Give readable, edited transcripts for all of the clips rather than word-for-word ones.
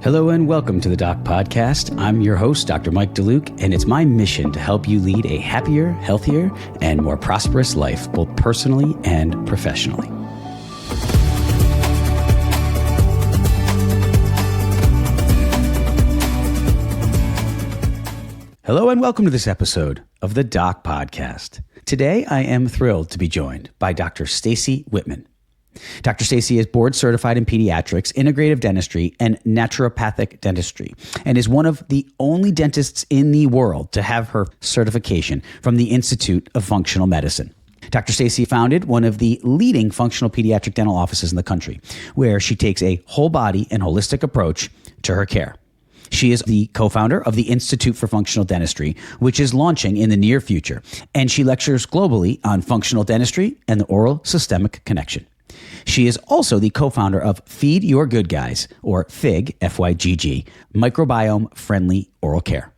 Hello and welcome to the Doc Podcast. I'm your host, Dr. Mike DeLuke, and it's my mission to help you lead a happier, healthier, and more prosperous life, both personally and professionally. Hello and welcome to this episode of the Doc Podcast. Today, I am thrilled to be joined by Dr. Staci Whitman. Dr. Staci is board certified in pediatrics, integrative dentistry, and naturopathic dentistry, and is one of the only dentists in the world to have her certification from the Institute of Functional Medicine. Dr. Staci founded one of the leading functional pediatric dental offices in the country, where she takes a whole body and holistic approach to her care. She is the co-founder of the Institute for Functional Dentistry, which is launching in the near future, and she lectures globally on functional dentistry and the oral systemic connection. She is also the co-founder of Feed Your Good Guys, or FIG, F-Y-G-G, microbiome-friendly oral care.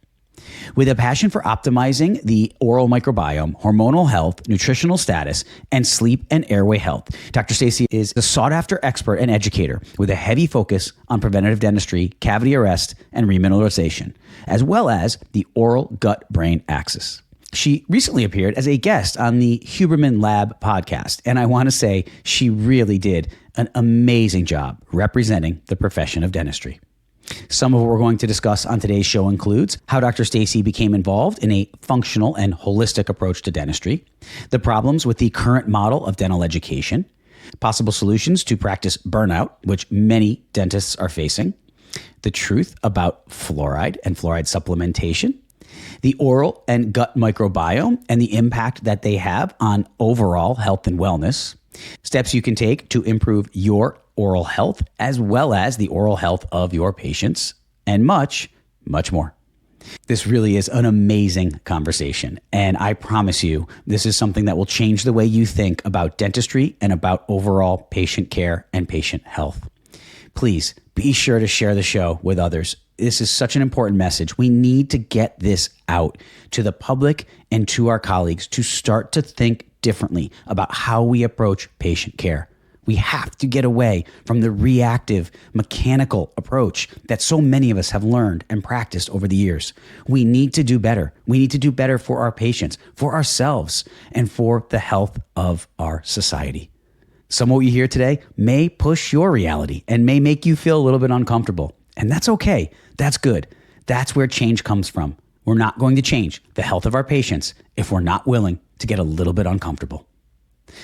With a passion for optimizing the oral microbiome, hormonal health, nutritional status, and sleep and airway health, Dr. Staci is a sought-after expert and educator with a heavy focus on preventative dentistry, cavity arrest, and remineralization, as well as the oral gut-brain axis. She recently appeared as a guest on the Huberman Lab Podcast, and I want to say she really did an amazing job representing the profession of dentistry. Some of what we're going to discuss on today's show includes how Dr. Staci became involved in a functional and holistic approach to dentistry, the problems with the current model of dental education, possible solutions to practice burnout, which many dentists are facing, the truth about fluoride and fluoride supplementation, the oral and gut microbiome and the impact that they have on overall health and wellness, steps you can take to improve your oral health as well as the oral health of your patients, and much, much more. This really is an amazing conversation, and I promise you this is something that will change the way you think about dentistry and about overall patient care and patient health. Please be sure to share the show with others. This is such an important message. We need to get this out to the public and to our colleagues to start to think differently about how we approach patient care. We have to get away from the reactive, mechanical approach that so many of us have learned and practiced over the years. We need to do better. We need to do better for our patients, for ourselves, and for the health of our society. Some of what you hear today may push your reality and may make you feel a little bit uncomfortable. And that's okay. That's good. That's where change comes from. We're not going to change the health of our patients if we're not willing to get a little bit uncomfortable.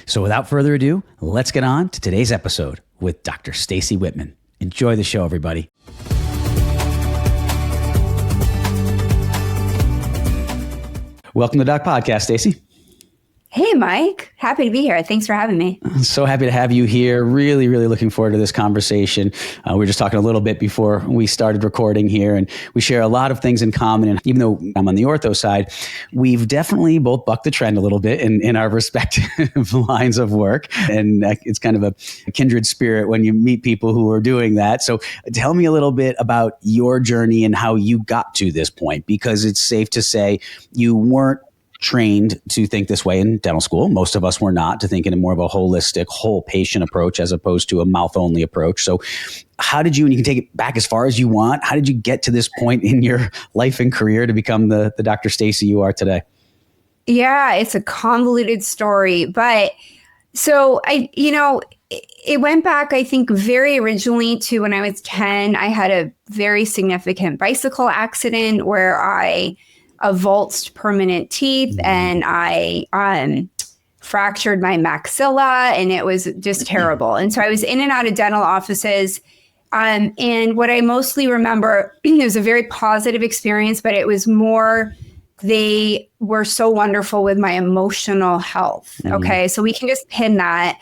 So without further ado, let's get on to today's episode with Dr. Staci Whitman. Enjoy the show, everybody. Welcome to the Doc Podcast, Staci. Hey, Mike. Happy to be here. Thanks for having me. So happy to have you here. Really, really looking forward to this conversation. We were just talking a little bit before we started recording here, and we share a lot of things in common. And even though I'm on the ortho side, we've definitely both bucked the trend a little bit in our respective lines of work. And it's kind of a kindred spirit when you meet people who are doing that. So tell me a little bit about your journey and how you got to this point, because it's safe to say you weren't trained to think this way in dental school. Most of us were not, to think in a more of a holistic, whole patient approach as opposed to a mouth-only approach. So how did you, and you can take it back as far as you want, how did you get to this point in your life and career to become the Dr. Staci you are today? Yeah, it's a convoluted story. But so it went back, I think, very originally to when I was 10. I had a very significant bicycle accident where I avulsed permanent teeth and I fractured my maxilla, and it was just terrible. And so I was in and out of dental offices. And what I mostly remember, it was a very positive experience, but it was more, they were so wonderful with my emotional health. Okay. So we can just pin that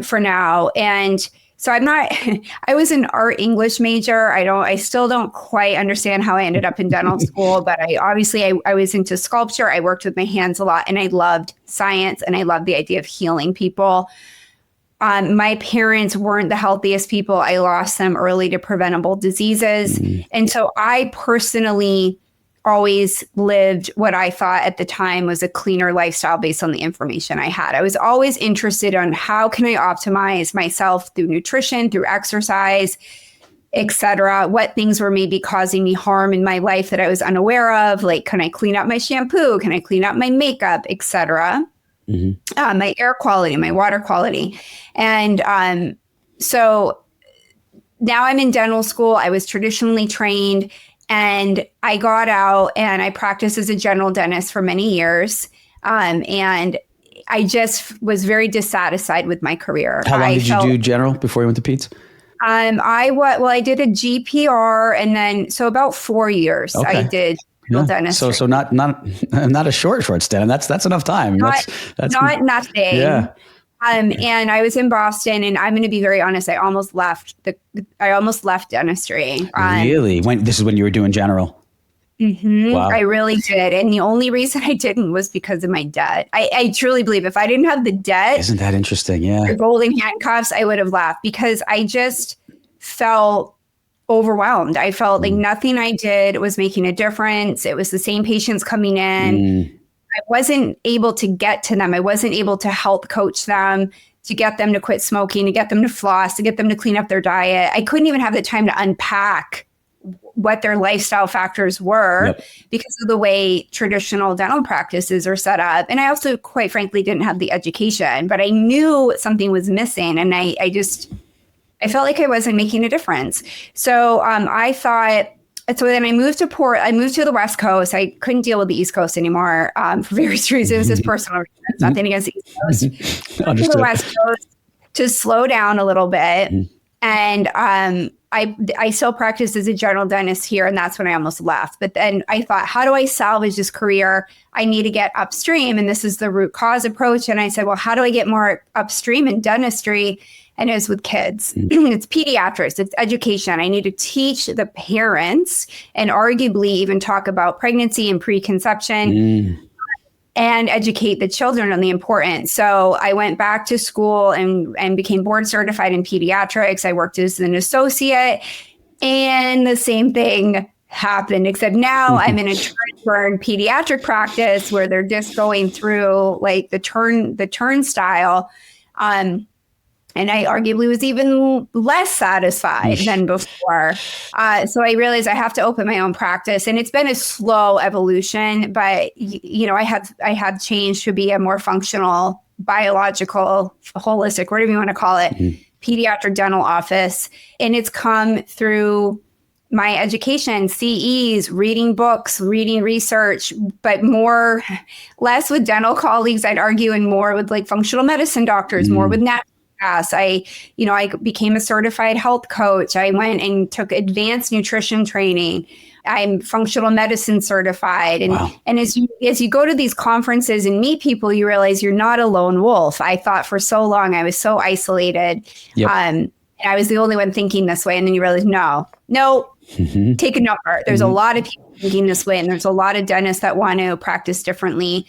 for now. And so I was an art English major. I still don't quite understand how I ended up in dental school, but I was into sculpture. I worked with my hands a lot, and I loved science, and I loved the idea of healing people. My parents weren't the healthiest people. I lost them early to preventable diseases. And so I personally always lived what I thought at the time was a cleaner lifestyle based on the information I had. I was always interested on how can I optimize myself through nutrition, through exercise, etc. What things were maybe causing me harm in my life that I was unaware of, like, can I clean up my shampoo? Can I clean up my makeup, etc. My air quality, my water quality. And so now I'm in dental school. I was traditionally trained, and I got out and I practiced as a general dentist for many years. And I just was very dissatisfied with my career. How long did you do general before you went to peds? I did a GPR, and then so about 4 years I did dentistry. So not a short stint, and that's enough time. That's not nothing. Yeah. And I was in Boston, and I'm going to be very honest. I almost left dentistry. Really? This is when you were doing general? Mm-hmm. Wow. I really did. And the only reason I didn't was because of my debt. I truly believe if I didn't have the debt. Isn't that interesting? Yeah. The golden handcuffs, I would have left, because I just felt overwhelmed. I felt like nothing I did was making a difference. It was the same patients coming in. I wasn't able to get to them. I wasn't able to help coach them, to get them to quit smoking, to get them to floss, to get them to clean up their diet. I couldn't even have the time to unpack what their lifestyle factors were because of the way traditional dental practices are set up. And I also, quite frankly, didn't have the education, but I knew something was missing. And I felt like I wasn't making a difference. So so then I moved to the West Coast. I couldn't deal with the East Coast anymore for various reasons. It's personal reasons, nothing against the East Coast. To the West Coast to slow down a little bit. And I still practiced as a general dentist here, and that's when I almost left. But then I thought, how do I salvage this career? I need to get upstream, and this is the root cause approach. And I said, well, how do I get more upstream in dentistry? And it was with kids. It's pediatrics. It's education. I need to teach the parents and arguably even talk about pregnancy and preconception and educate the children on the importance. So I went back to school and became board certified in pediatrics. I worked as an associate, and the same thing happened, except now I'm in a turn pediatric practice where they're just going through like the turnstile. And I arguably was even less satisfied than before. So I realized I have to open my own practice, and it's been a slow evolution, but I had changed to be a more functional, biological, holistic, whatever you want to call it, pediatric dental office. And it's come through my education, CEs, reading books, reading research, but less with dental colleagues, I'd argue, and more with like functional medicine doctors, more with naturopathics. I became a certified health coach. I went and took advanced nutrition training. I'm functional medicine certified. And as you go to these conferences and meet people, you realize you're not a lone wolf. I thought for so long I was so isolated. And I was the only one thinking this way. And then you realize, no, take a number. There's a lot of people thinking this way. And there's a lot of dentists that want to practice differently.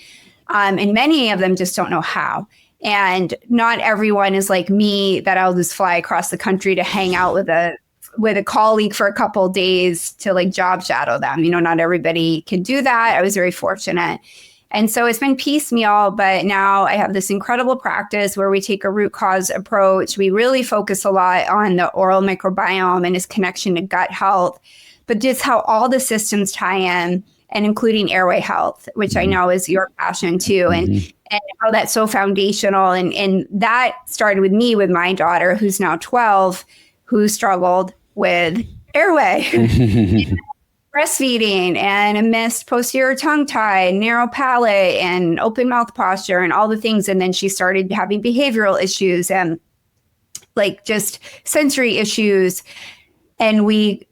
And many of them just don't know how. And not everyone is like me, that I'll just fly across the country to hang out with a colleague for a couple of days to like job shadow them. Not everybody can do that. I was very fortunate. And so it's been piecemeal, but now I have this incredible practice where we take a root cause approach. We really focus a lot on the oral microbiome and its connection to gut health, but just how all the systems tie in, and including airway health, which I know is your passion too. And how that's so foundational. And that started with me, with my daughter, who's now 12, who struggled with airway, breastfeeding, and a missed posterior tongue tie, narrow palate, and open mouth posture, and all the things. And then she started having behavioral issues and like just sensory issues. And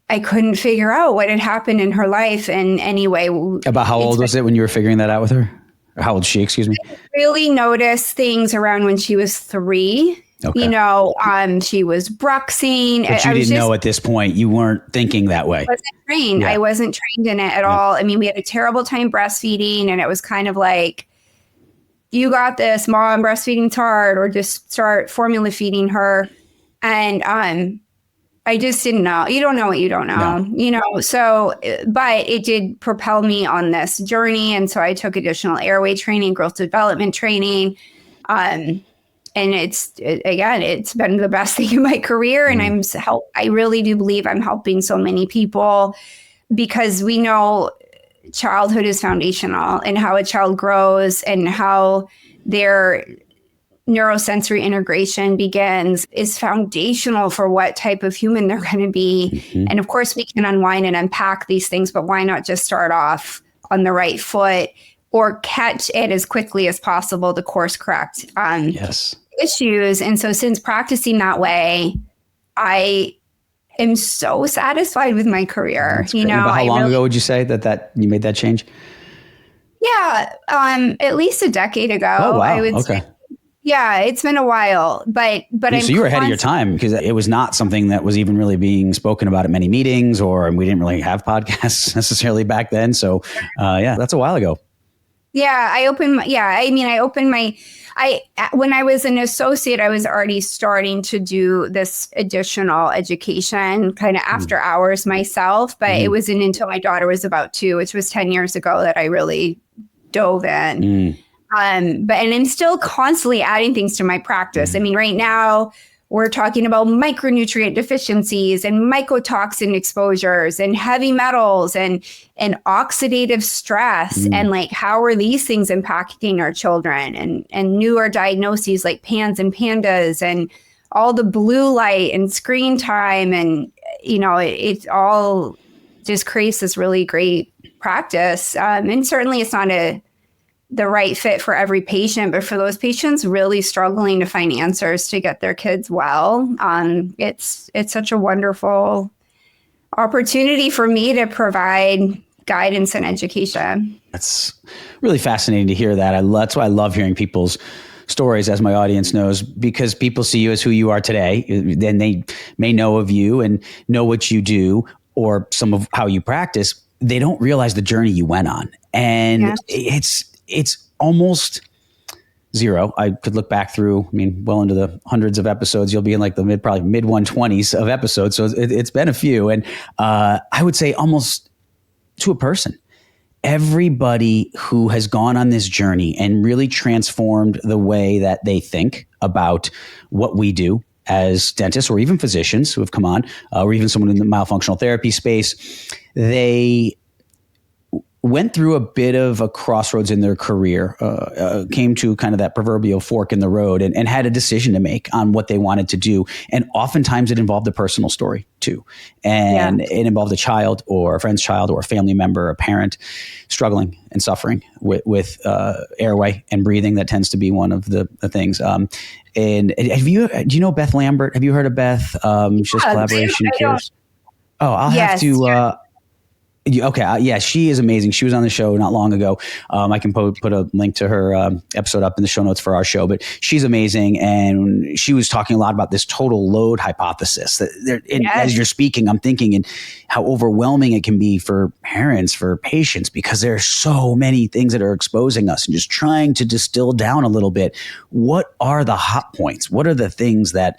I couldn't figure out what had happened in her life in any way. About how old was it when you were figuring that out with her? Or how old is she, excuse me? I really noticed things around when she was 3. Okay. She was bruxing. But you didn't know at this point. You weren't thinking that way. I wasn't trained. I wasn't trained in it at all. I mean, we had a terrible time breastfeeding, and it was kind of like, you got this, mom, breastfeeding's hard, or just start formula feeding her. And I just didn't know. You don't know what you don't know, So, but it did propel me on this journey. And so I took additional airway training, growth development training. it's been the best thing in my career. And I really do believe I'm helping so many people, because we know childhood is foundational, and how a child grows and how their neurosensory integration begins is foundational for what type of human they're going to be. Mm-hmm. And of course, we can unwind and unpack these things, but why not just start off on the right foot, or catch it as quickly as possible to course correct issues? And so since practicing that way, I am so satisfied with my career. About how long ago would you say that you made that change? Yeah, at least a decade ago. Oh, wow. I would say. Yeah, it's been a while, but so you were ahead of your time, because it was not something that was even really being spoken about at many meetings, or we didn't really have podcasts necessarily back then. So that's a while ago. Yeah, when I was an associate, I was already starting to do this additional education kind of after hours myself, but it wasn't until my daughter was about 2, which was 10 years ago, that I really dove in. And I'm still constantly adding things to my practice. I mean, right now we're talking about micronutrient deficiencies and mycotoxin exposures and heavy metals and oxidative stress. And like, how are these things impacting our children, and newer diagnoses like PANS and PANDAS, and all the blue light and screen time. And, it all just creates this really great practice. And certainly it's not the right fit for every patient, but for those patients really struggling to find answers to get their kids well, it's such a wonderful opportunity for me to provide guidance and education. That's really fascinating to hear that. That's why I love hearing people's stories, as my audience knows, because people see you as who you are today. Then they may know of you and know what you do, or some of how you practice. They don't realize the journey you went on. And it's almost zero. I could look back through, well into the hundreds of episodes. You'll be in like the mid 120s of episodes. So it's been a few. And I would say almost to a person, everybody who has gone on this journey and really transformed the way that they think about what we do as dentists, or even physicians who have come on, or even someone in the myofunctional therapy space, they went through a bit of a crossroads in their career, came to kind of that proverbial fork in the road, and had a decision to make on what they wanted to do. And oftentimes it involved a personal story too. And it involved a child, or a friend's child, or a family member, a parent struggling and suffering with airway and breathing. That tends to be one of the things. And do you know Beth Lambert? Have you heard of Beth? She does collaboration cares. Oh, I'll have to... Okay. She is amazing. She was on the show not long ago. I can put a link to her episode up in the show notes for our show, but she's amazing. And she was talking a lot about this total load hypothesis. As you're speaking, I'm thinking and how overwhelming it can be for parents, for patients, because there are so many things that are exposing us, and just trying to distill down a little bit. What are the hot points? What are the things that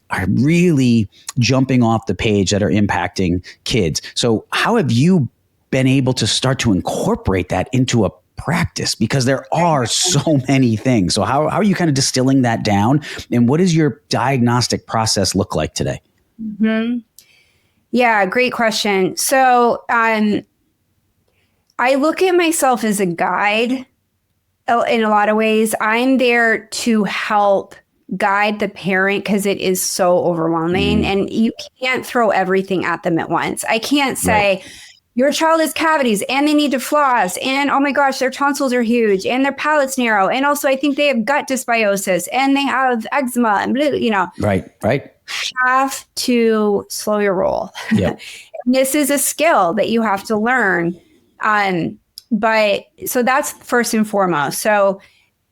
are really jumping off the page that are impacting kids? So how have you been able to start to incorporate that into a practice? Because there are so many things. So how are you kind of distilling that down? And what does your diagnostic process look like today? Mm-hmm. Yeah, great question. So I look at myself as a guide in a lot of ways. I'm there to help guide the parent, because it is so overwhelming, and you can't throw everything at them at once. I can't say, your child has cavities and they need to floss, and oh my gosh, their tonsils are huge and their palate's narrow, and also I think they have gut dysbiosis and they have eczema, and Right. Have to slow your roll. Yeah. This is a skill that you have to learn. But so that's first and foremost. So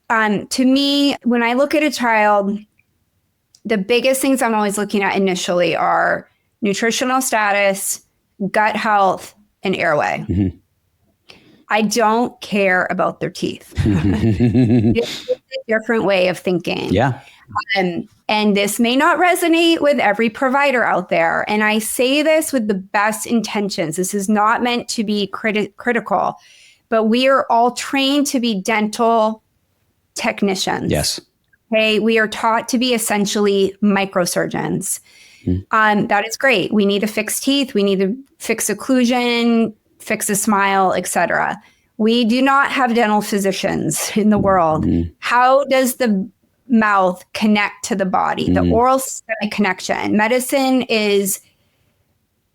to me, when I look at a child, the biggest things I'm always looking at initially are nutritional status, gut health, and airway. Mm-hmm. I don't care about their teeth. It's a different way of thinking. Yeah. And this may not resonate with every provider out there. And I say this with the best intentions. This is not meant to be critical, but we are all trained to be dental technicians. Yes. Okay. We are taught to be essentially microsurgeons. That is great. We need to fix teeth. We need to fix occlusion, fix a smile, etc. We do not have dental physicians in the world. How does the mouth connect to the body? The oral systemic connection. Medicine is,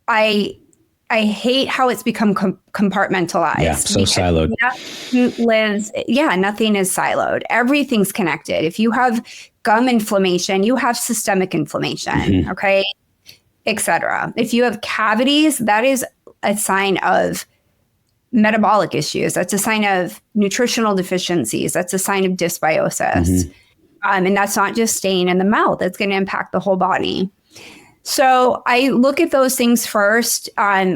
I hate how it's become compartmentalized. Yeah, so siloed. Nothing is siloed. Everything's connected. If you have gum inflammation, you have systemic inflammation, okay, etc. If you have cavities, that is a sign of metabolic issues. That's a sign of nutritional deficiencies. That's a sign of dysbiosis. And that's not just staying in the mouth. It's going to impact the whole body. So I look at those things first.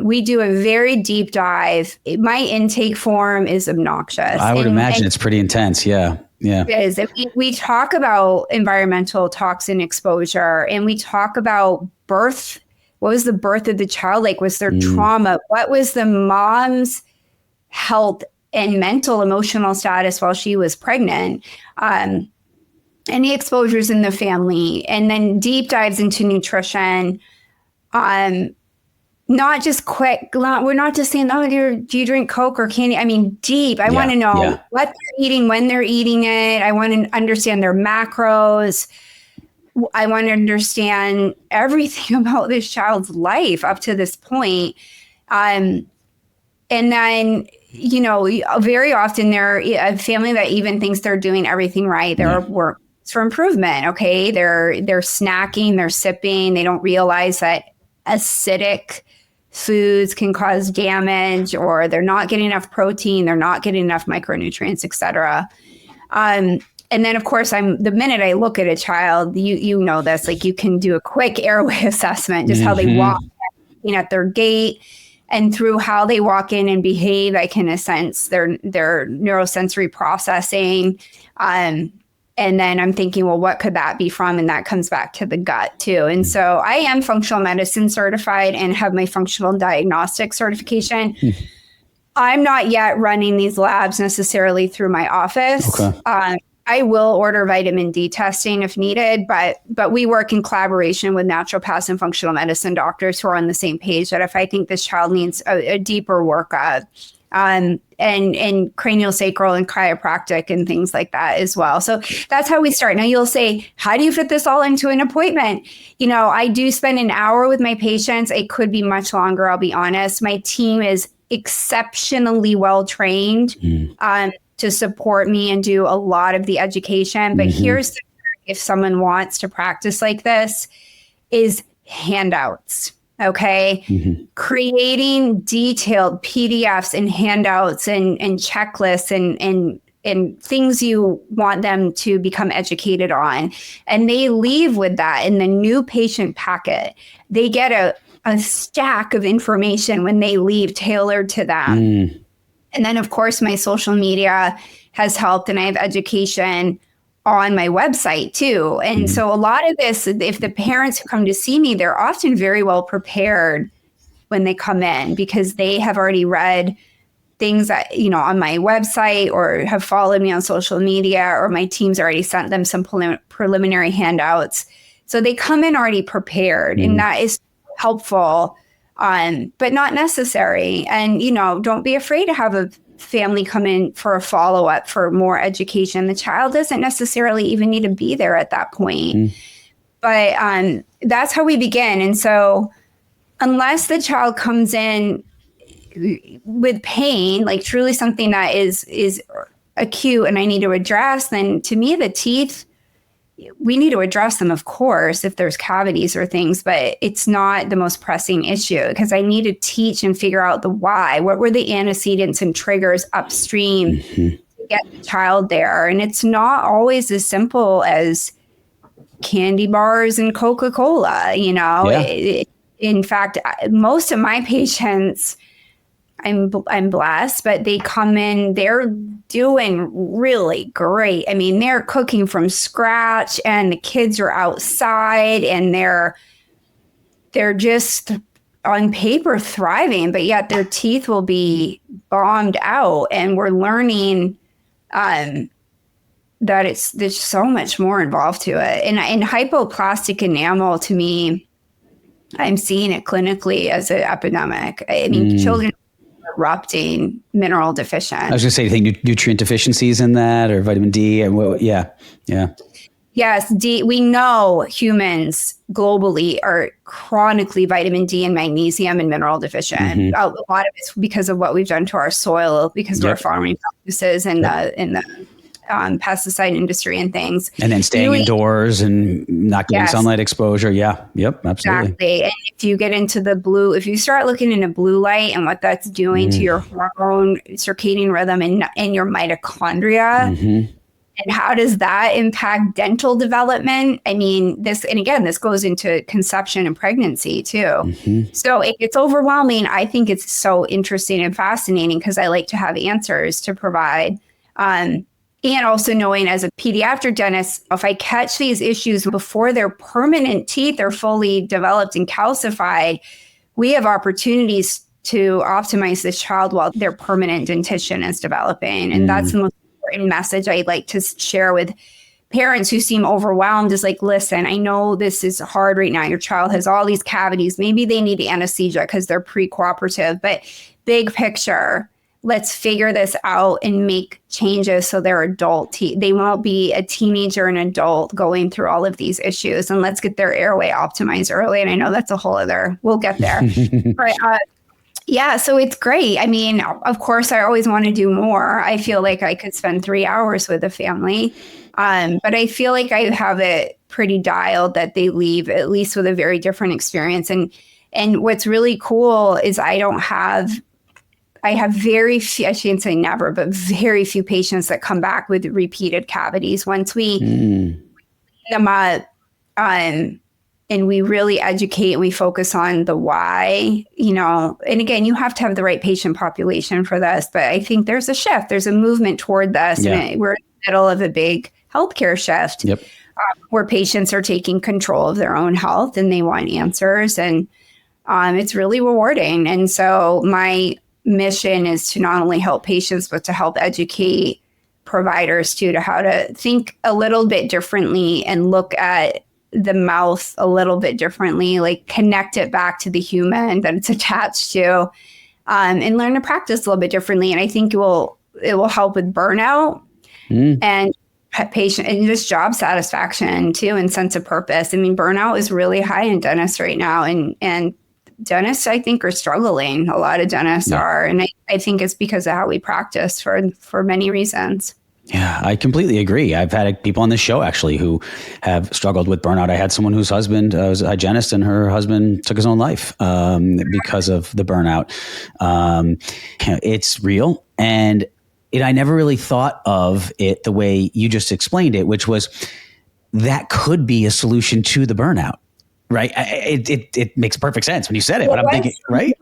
We do a very deep dive. My intake form is obnoxious. I would imagine it's pretty intense. Yeah. Yeah. It is. We talk about environmental toxin exposure, and we talk about birth. What was the birth of the child like? Was there trauma? What was the mom's health and mental, emotional status while she was pregnant? Any exposures in the family, and then deep dives into nutrition. Not just quick. We're not just saying, oh, do you drink Coke or candy? I mean, deep. I want to know what they're eating, when they're eating it. I want to understand their macros. I want to understand everything about this child's life up to this point. And then, very often they're a family that even thinks they're doing everything right. There are for improvement. Okay. They're snacking, they're sipping. They don't realize that acidic foods can cause damage, or they're not getting enough protein. They're not getting enough micronutrients, et cetera. And then of course the minute I look at a child, you know this, like you can do a quick airway assessment, just how they walk, at their gait, and through how they walk in and behave, I can sense their neurosensory processing. And then I'm thinking, well, what could that be from? And that comes back to the gut too. And so I am functional medicine certified and have my functional diagnostic certification. I'm not yet running these labs necessarily through my office. Okay. I will order vitamin D testing if needed, but we work in collaboration with naturopaths and functional medicine doctors who are on the same page that if I think this child needs a deeper workup, and craniosacral and chiropractic and things like that as well. So that's how we start. Now you'll say, how do you fit this all into an appointment? I do spend an hour with my patients. It could be much longer, I'll be honest. My team is exceptionally well trained to support me and do a lot of the education. But here's the trick, if someone wants to practice like this, is handouts. Okay. Creating detailed PDFs and handouts and checklists and things you want them to become educated on. And they leave with that in the new patient packet. They get a stack of information when they leave tailored to them. And then of course my social media has helped, and I have education on my website too. And so a lot of this, if the parents who come to see me, they're often very well prepared when they come in because they have already read things that, on my website or have followed me on social media, or my team's already sent them some preliminary handouts. So they come in already prepared, and that is helpful, but not necessary. And, don't be afraid to have a family come in for a follow-up for more education. The child doesn't necessarily even need to be there at that point. But that's how we begin. And so unless the child comes in with pain, like truly something that is acute and I need to address, then to me, the teeth, we need to address them, of course, if there's cavities or things, but it's not the most pressing issue because I need to teach and figure out the why. What were the antecedents and triggers upstream to get the child there? And it's not always as simple as candy bars and Coca-Cola, in fact, most of my patients, I'm blessed, but they come in, they're doing really great. I mean, they're cooking from scratch and the kids are outside and they're just on paper thriving, but yet their teeth will be bombed out. And we're learning there's so much more involved to it. And hypoplastic enamel, to me, I'm seeing it clinically as an epidemic. I mean, children are erupting mineral deficient. I was going to say, do you think nutrient deficiencies in that, or vitamin D? And yeah. Yes, D. We know humans globally are chronically vitamin D and magnesium and mineral deficient. A lot of it's because of what we've done to our soil, because of our farming practices and the pesticide industry and things. And then staying indoors and not getting sunlight exposure. Yeah. Yep. Absolutely. Exactly. And if you get into if you start looking into blue light and what that's doing to your hormone circadian rhythm and your mitochondria, and how does that impact dental development? I mean, this goes into conception and pregnancy too. So it's overwhelming. I think it's so interesting and fascinating because I like to have answers to provide. And also knowing as a pediatric dentist, if I catch these issues before their permanent teeth are fully developed and calcified, we have opportunities to optimize this child while their permanent dentition is developing. And that's the most important message I'd like to share with parents who seem overwhelmed is like, listen, I know this is hard right now. Your child has all these cavities. Maybe they need anesthesia because they're pre-cooperative, but big picture, let's figure this out and make changes so they're they won't be a teenager and adult going through all of these issues, and let's get their airway optimized early. And I know that's a whole other, we'll get there. But yeah, so it's great. I mean, of course, I always want to do more. I feel like I could spend 3 hours with a family, but I feel like I have it pretty dialed that they leave at least with a very different experience. And what's really cool is I have very few, I shouldn't say never, but very few patients that come back with repeated cavities. Once we clean them up, and we really educate and we focus on the why, and again, you have to have the right patient population for this, but I think there's a shift, there's a movement toward this. And we're in the middle of a big healthcare shift where patients are taking control of their own health and they want answers. And it's really rewarding. And so my mission is to not only help patients, but to help educate providers too, to how to think a little bit differently and look at the mouth a little bit differently, like connect it back to the human that it's attached to, and learn to practice a little bit differently. And I think it will help with burnout and patient and just job satisfaction too, and sense of purpose. I mean, burnout is really high in dentists right now, and dentists, I think, are struggling. A lot of dentists are. And I think it's because of how we practice for many reasons. Yeah, I completely agree. I've had people on this show actually who have struggled with burnout. I had someone whose husband was a hygienist and her husband took his own life because of the burnout. It's real. And I never really thought of it the way you just explained it, which was that could be a solution to the burnout. Right. It makes perfect sense when you said it, but I'm thinking, right?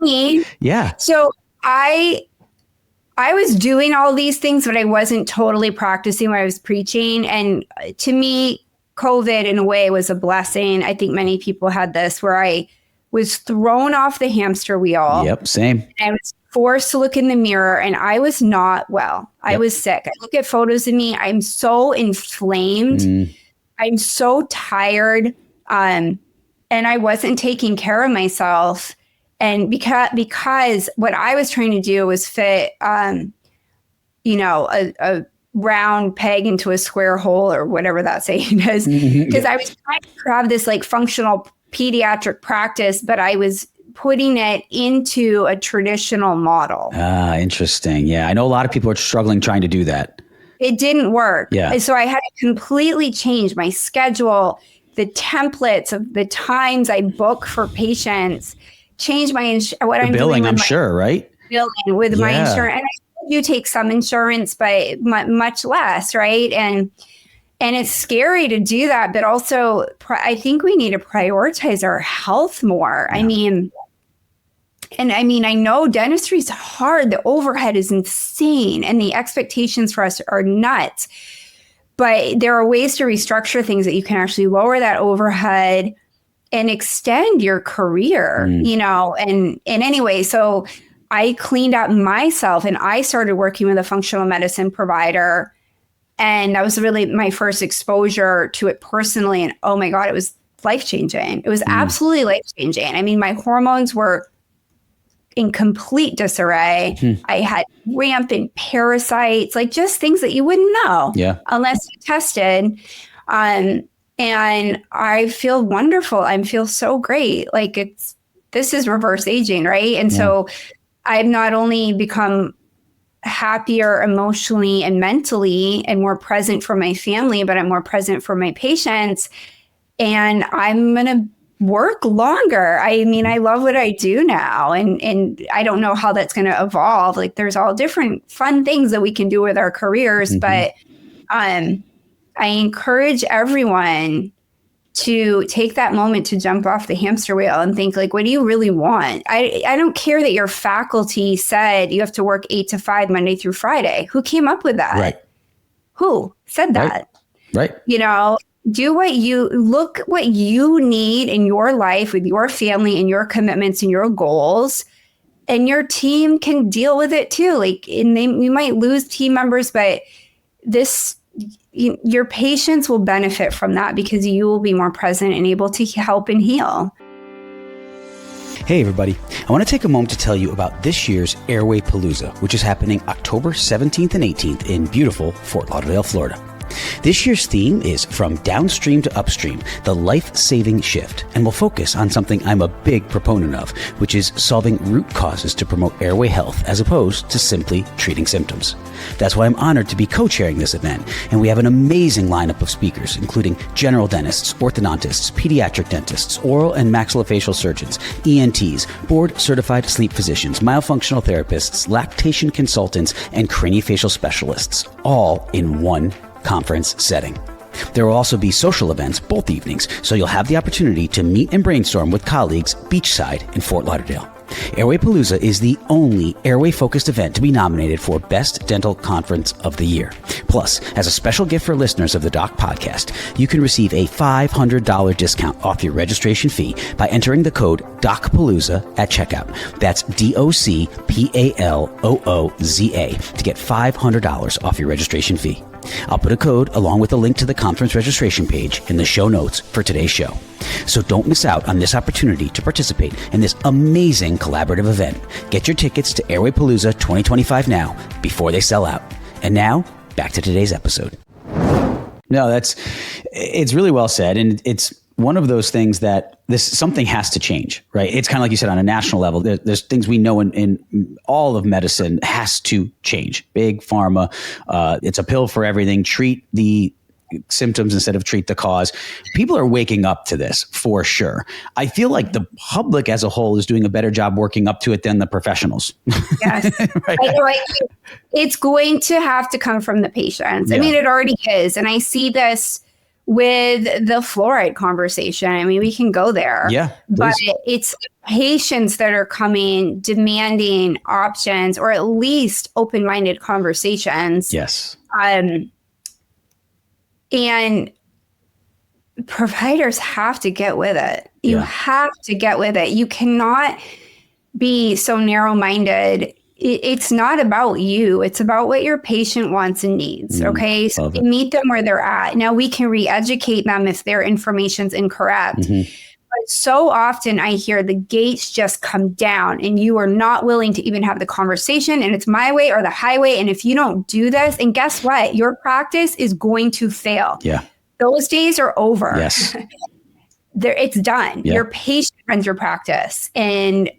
Yeah. So I was doing all these things, but I wasn't totally practicing what I was preaching. And to me, COVID in a way was a blessing. I think many people had this where I was thrown off the hamster wheel. Yep. Same. And I was forced to look in the mirror and I was not well. I was sick. I look at photos of me. I'm so inflamed. I'm so tired. And I wasn't taking care of myself. And because what I was trying to do was fit, a round peg into a square hole or whatever that saying is, because I was trying to have this like functional pediatric practice, but I was putting it into a traditional model. Ah, interesting. Yeah. I know a lot of people are struggling trying to do that. It didn't work. Yeah. And so I had to completely change my schedule, the templates of the times I book for patients, change my I'm billing, I'm sure, right? Billing with my insurance. And I do take some insurance, but much less, right? And it's scary to do that, but also I think we need to prioritize our health more. Yeah. I know dentistry is hard. The overhead is insane and the expectations for us are nuts. But there are ways to restructure things that you can actually lower that overhead and extend your career, and anyway, so I cleaned up myself and I started working with a functional medicine provider And that was really my first exposure to it personally. And oh my God, it was life-changing. It was absolutely life-changing. I mean, my hormones were in complete disarray. I had rampant parasites, like just things that you wouldn't know unless you tested. And I feel wonderful. I feel so great. Like this is reverse aging, right? And so I've not only become happier emotionally and mentally and more present for my family, but I'm more present for my patients. And I'm going to work longer. I mean, I love what I do now. And I don't know how that's going to evolve. Like there's all different fun things that we can do with our careers. But I encourage everyone to take that moment to jump off the hamster wheel and think, like, what do you really want? I don't care that your faculty said you have to work 8 to 5 Monday through Friday. Who came up with that? Right. Who said that? Right. Do what you need in your life with your family and your commitments and your goals, and your team can deal with it too. Like, you might lose team members, but your patients will benefit from that because you will be more present and able to help and heal. Hey everybody, I want to take a moment to tell you about this year's Airway Palooza, which is happening October 17th and 18th in beautiful Fort Lauderdale, Florida. This year's theme is From Downstream to Upstream, the life-saving shift, and will focus on something I'm a big proponent of, which is solving root causes to promote airway health as opposed to simply treating symptoms. That's why I'm honored to be co-chairing this event, and we have an amazing lineup of speakers, including general dentists, orthodontists, pediatric dentists, oral and maxillofacial surgeons, ENTs, board-certified sleep physicians, myofunctional therapists, lactation consultants, and craniofacial specialists, all in one conference setting. There will also be social events both evenings, so you'll have the opportunity to meet and brainstorm with colleagues beachside in Fort Lauderdale. Airway Palooza is the only airway-focused event to be nominated for Best Dental Conference of the Year. Plus, as a special gift for listeners of the Doc Podcast, you can receive a $500 discount off your registration fee by entering the code DOCPalooza at checkout. That's DOCPALOOZA to get $500 off your registration fee. I'll put a code along with a link to the conference registration page in the show notes for today's show. So don't miss out on this opportunity to participate in this amazing collaborative event. Get your tickets to Airway Palooza 2025 now before they sell out. And now, back to today's episode. No, it's really well said. And it's one of those things that something has to change, right? It's kind of like you said, on a national level, there's things we know in all of medicine has to change. Big pharma, it's a pill for everything. Treat the symptoms instead of treat the cause. People are waking up to this for sure. I feel like the public as a whole is doing a better job working up to it than the professionals. Yes. Right? It's going to have to come from the patients. I mean, it already is. And I see this with the fluoride conversation. I mean, we can go there. Yeah, but it's patients that are coming demanding options or at least open-minded conversations. Yes. And providers have to get with it. You have to get with it. You cannot be so narrow-minded. It's not about you. It's about what your patient wants and needs. Okay. So meet them where they're at. Now we can re-educate them if their information's incorrect. But so often I hear the gates just come down and you are not willing to even have the conversation, and it's my way or the highway. And if you don't do this, and guess what? Your practice is going to fail. Yeah. Those days are over. Yes. It's done. Yeah. Your patient runs your practice. And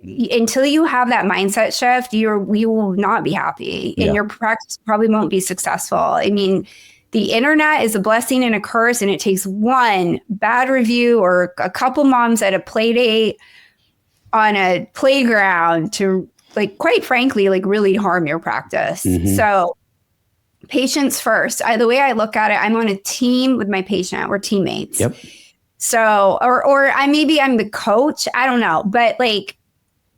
until you have that mindset shift, we will not be happy, and your practice probably won't be successful. I mean, the internet is a blessing and a curse, and it takes one bad review or a couple moms at a play date on a playground to, like, quite frankly, like, really harm your practice. So patients first. The way I look at it, I'm on a team with my patient. We're teammates. Yep. So, or maybe I'm the coach. I don't know, but like,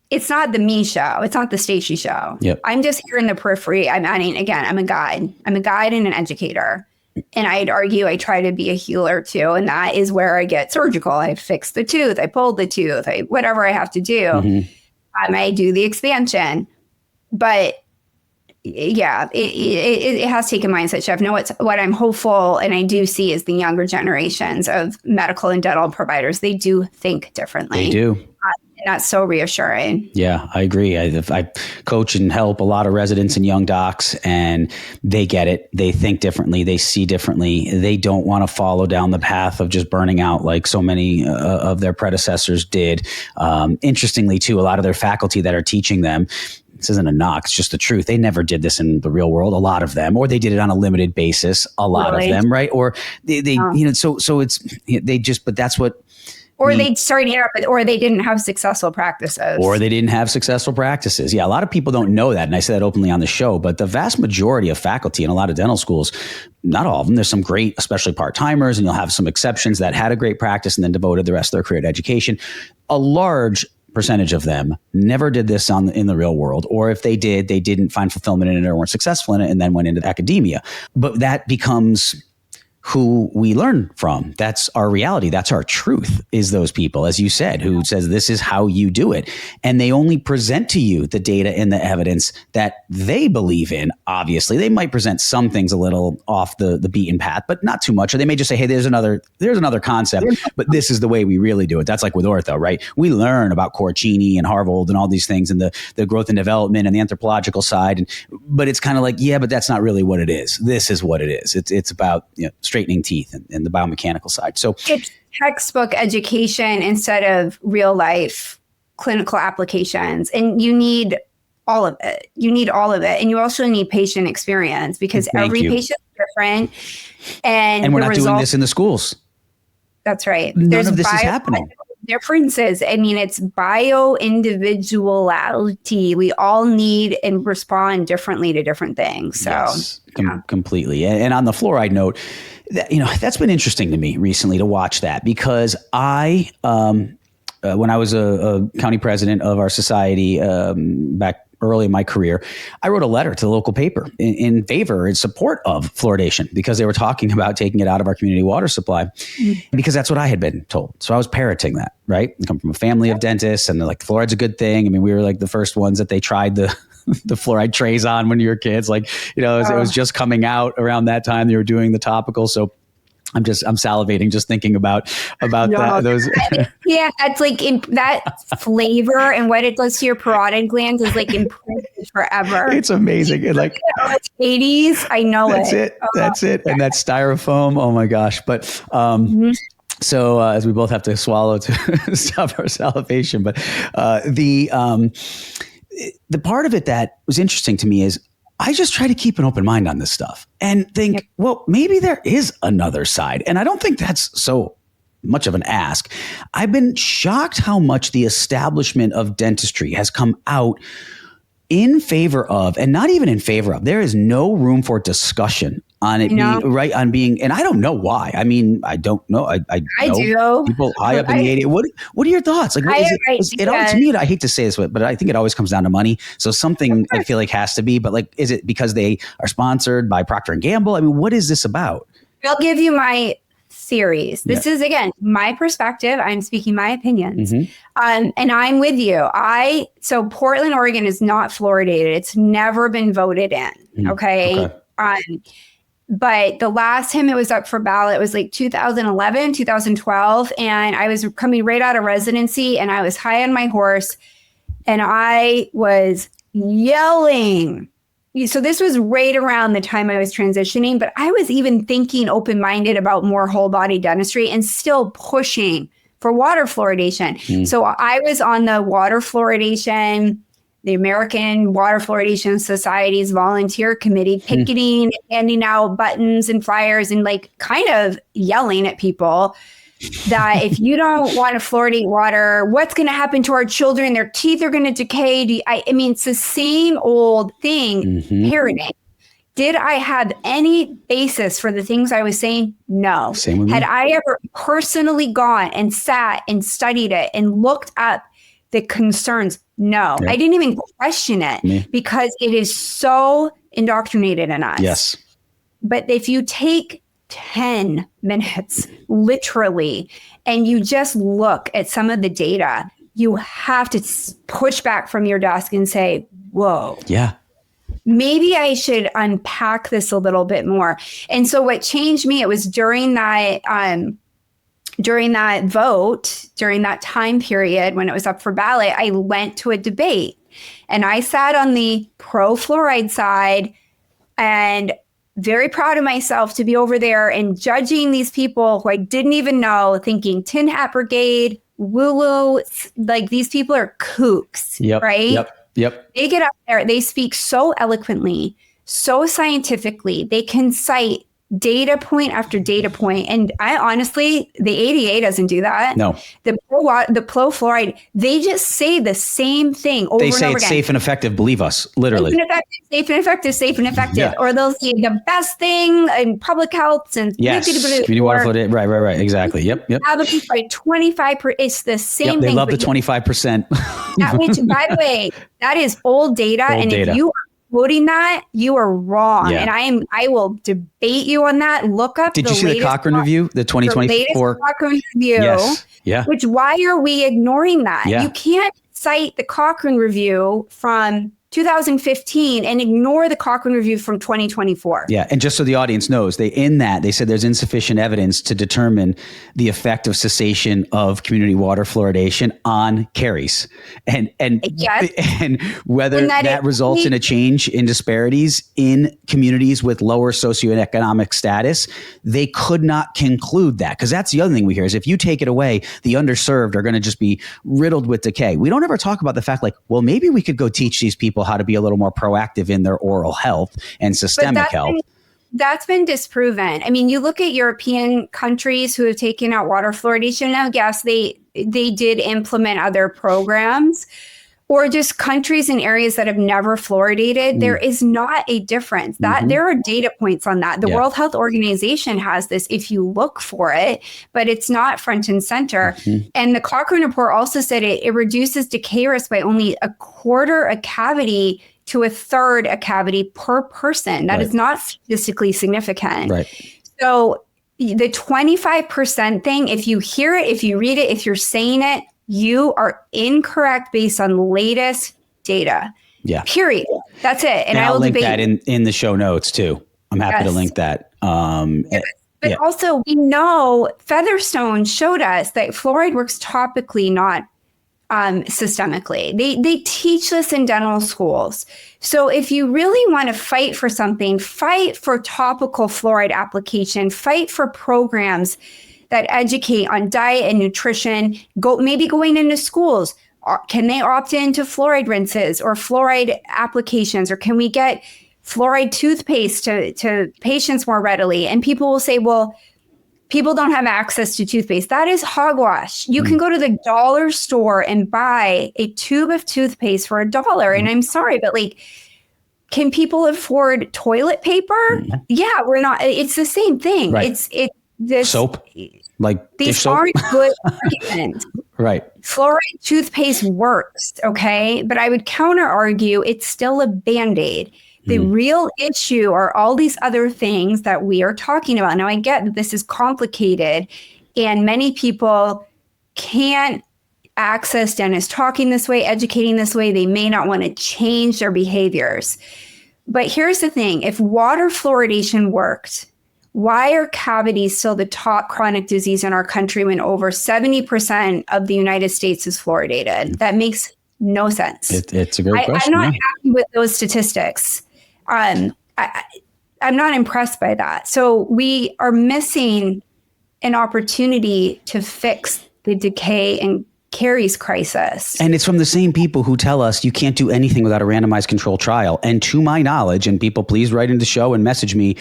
it's not the me show. It's not the Staci show. Yep. I'm just here in the periphery. I'm adding, again, I'm a guide. I'm a guide and an educator. And I'd argue I try to be a healer too. And that is where I get surgical. I fix the tooth. I pulled the tooth. Whatever I have to do. I do the expansion. But it has taken mindset shift. No, it's what I'm hopeful and I do see is the younger generations of medical and dental providers. They do think differently. They do. And that's so reassuring. Yeah, I agree. I coach and help a lot of residents and young docs, and they get it. They think differently. They see differently. They don't want to follow down the path of just burning out like so many of their predecessors did. Interestingly, too, a lot of their faculty that are teaching them, this isn't a knock, it's just the truth. They never did this in the real world, a lot of them, or they did it on a limited basis, a lot of them, right? Or they so it's, they just, but that's what, or they started up, or they didn't have successful practices. Yeah, a lot of people don't know that. And I say that openly on the show, but the vast majority of faculty in a lot of dental schools, not all of them, there's some great, especially part-timers, and you'll have some exceptions that had a great practice and then devoted the rest of their career to education. A large percentage of them never did this in the real world. Or if they did, they didn't find fulfillment in it or weren't successful in it and then went into academia. But that becomes who we learn from. That's our reality. That's our truth, is those people, as you said, who says this is how you do it. And they only present to you the data and the evidence that they believe in. Obviously, they might present some things a little off the beaten path, but not too much. Or they may just say, hey, there's another concept, but this is the way we really do it. That's like with ortho, right? We learn about Corcini and Harvold and all these things and the growth and development and the anthropological side. But it's kind of like, yeah, but that's not really what it is. This is what it is. It's about, straightening teeth and the biomechanical side. So it's textbook education instead of real life clinical applications. And you need all of it. And you also need patient experience, because every patient is different. And we're not doing this in the schools. That's right. None of this is happening. Differences. I mean, it's bio-individuality. We all need and respond differently to different things. So yes, completely. And on the fluoride note, that's been interesting to me recently to watch that, because I, when I was a county president of our society back early in my career, I wrote a letter to the local paper in favor and support of fluoridation, because they were talking about taking it out of our community water supply, because that's what I had been told. So I was parroting that, right? I come from a family of dentists, and they're like, fluoride's a good thing. I mean, we were like the first ones that they tried the fluoride trays on when you were kids. Like, it was just coming out around that time. They were doing the topical. So I'm salivating just thinking about that. Those. Yeah, that's like that flavor and what it does to your parotid glands is like imprinted forever. It's amazing. It like 80s. I know that's it. That's it. And that styrofoam. Oh my gosh. But so as we both have to swallow to stop our salivation, but the part of it that was interesting to me is I just try to keep an open mind on this stuff and think, well, maybe there is another side. And I don't think that's so much of an ask. I've been shocked how much the establishment of dentistry has come out in favor of, and not even in favor of, there is no room for discussion on it being, and I don't know why. I mean, I don't know. I know do. People high up in the 80s. What are your thoughts? Like, to me, I hate to say this, but I think it always comes down to money. So something I feel like has to be, but like, is it because they are sponsored by Procter & Gamble? I mean, what is this about? I'll give you my theories. This is, again, my perspective. I'm speaking my opinions. And I'm with you. So Portland, Oregon is not fluoridated. It's never been voted in. Okay. But the last time it was up for ballot was like 2011, 2012. And I was coming right out of residency and I was high on my horse and I was yelling. So this was right around the time I was transitioning, but I was even thinking open-minded about more whole body dentistry and still pushing for water fluoridation. So I was on the water fluoridation, the American Water Fluoridation Society's volunteer committee, picketing, handing out buttons and flyers and like kind of yelling at people that if you don't want to fluoridate water, what's going to happen to our children? Their teeth are going to decay. I mean, it's the same old thing, parenting. Did I have any basis for the things I was saying? No. Same with me. Had I ever personally gone and sat and studied it and looked up the concerns? No. I didn't even question it because it is so indoctrinated in us. Yes. But if you take 10 minutes, literally, and you just look at some of the data, you have to push back from your desk and say, whoa. Yeah. maybe I should unpack this a little bit more. And so what changed me, it was during that vote, during that time period when it was up for ballot, I went to a debate and I sat on the pro-fluoride side and very proud of myself to be over there and judging these people who I didn't even know, thinking tin hat brigade, woo-woo, like these people are kooks, right? Yep. They get up there, they speak so eloquently, so scientifically, they can cite data point after data point. And I honestly, the ADA doesn't do that. No. The pro-fluoride, they just say the same thing over and over again. They say it's safe and effective, believe us, literally. Safe and effective. Yeah. Or they'll say the best thing in public health and community water flow. Right. Exactly. Yep. Advocates by 25%. It's the same thing. They love the 25%. Which, by the way, that is old data. If you are quoting that, you are wrong. Yeah. And I will debate you on that. Look up. Did you see the Cochrane review, the 2024 latest Cochrane review? Yes. Yeah. Which, why are we ignoring that? Yeah. You can't cite the Cochrane review from 2015 and ignore the Cochrane review from 2024. Yeah. And just so the audience knows, they said there's insufficient evidence to determine the effect of cessation of community water fluoridation on caries and whether that results in a change in disparities in communities with lower socioeconomic status. They could not conclude that, because that's the other thing we hear is if you take it away, the underserved are going to just be riddled with decay. We don't ever talk about the fact like, well, maybe we could go teach these people how to be a little more proactive in their oral health and systemic health. That's been disproven. I mean, you look at European countries who have taken out water fluoridation. Now, yes, they did implement other programs, or just countries and areas that have never fluoridated. There is not a difference. There are data points on that. The World Health Organization has this if you look for it, but it's not front and center. And the Cochrane report also said it reduces decay risk by only a quarter a cavity to a third a cavity per person. That is not statistically significant. Right. So the 25% thing, if you hear it, if you read it, if you're saying it, you are incorrect based on latest data. Yeah. Period. That's it. And I will link that in the show notes too. I'm happy to link that. But also, we know Featherstone showed us that fluoride works topically, not systemically. They teach this in dental schools. So if you really want to fight for something, fight for topical fluoride application, fight for programs that educate on diet and nutrition, maybe going into schools. Can they opt into fluoride rinses or fluoride applications? Or can we get fluoride toothpaste to patients more readily? And people will say, well, people don't have access to toothpaste. That is hogwash. You can go to the dollar store and buy a tube of toothpaste for $1. And I'm sorry, but like, can people afford toilet paper? Yeah, we're not. It's the same thing. Right. It's this soap. Like these aren't good arguments. Right. Fluoride toothpaste works, okay? But I would counter argue it's still a Band-Aid. The real issue are all these other things that we are talking about. Now, I get that this is complicated and many people can't access dentists talking this way, educating this way. They may not want to change their behaviors. But here's the thing. If water fluoridation worked, why are cavities still the top chronic disease in our country when over 70% of the United States is fluoridated? That makes no sense. It's a great question. I'm not happy with those statistics. I'm not impressed by that. So we are missing an opportunity to fix the decay and caries crisis. And it's from the same people who tell us you can't do anything without a randomized controlled trial. And to my knowledge, and people please write into the show and message me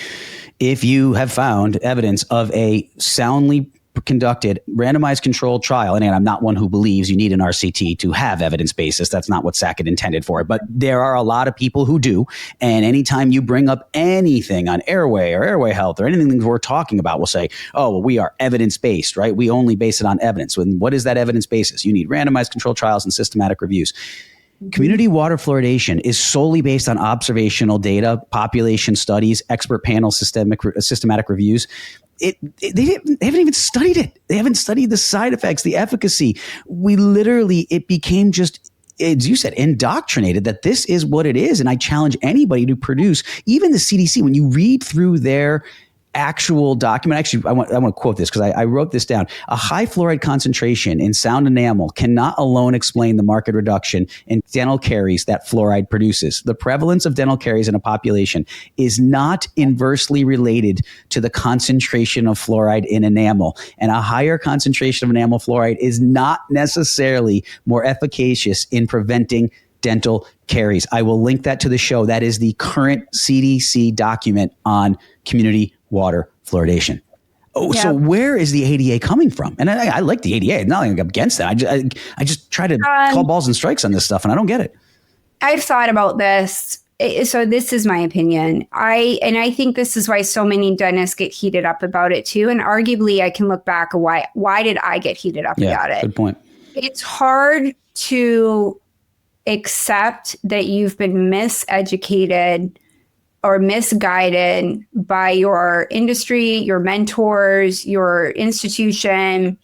if you have found evidence of a soundly conducted randomized controlled trial. And I'm not one who believes you need an RCT to have evidence basis. That's not what SACIT intended for. But there are a lot of people who do. And anytime you bring up anything on airway or airway health or anything we're talking about, we'll say, oh, well, we are evidence-based, right? We only base it on evidence. And what is that evidence basis? You need randomized controlled trials and systematic reviews. Community water fluoridation is solely based on observational data, population studies, expert panel systematic reviews. They haven't even studied it. They haven't studied the side effects, the efficacy. It became just as you said, indoctrinated that this is what it is. And I challenge anybody to produce, even the CDC, when you read through their actual document. Actually, I want to quote this because I wrote this down. A high fluoride concentration in sound enamel cannot alone explain the marked reduction in dental caries that fluoride produces. The prevalence of dental caries in a population is not inversely related to the concentration of fluoride in enamel, and a higher concentration of enamel fluoride is not necessarily more efficacious in preventing dental caries. I will link that to the show. That is the current CDC document on community water fluoridation. Oh, yeah. So where is the ADA coming from? And I like the ADA. Nothing against that. I just try to call balls and strikes on this stuff, and I don't get it. I've thought about this. So this is my opinion. I think this is why so many dentists get heated up about it too. And arguably, I can look back at why did I get heated up about it? Good point. It's hard to accept that you've been miseducated or misguided by your industry, your mentors, your institution,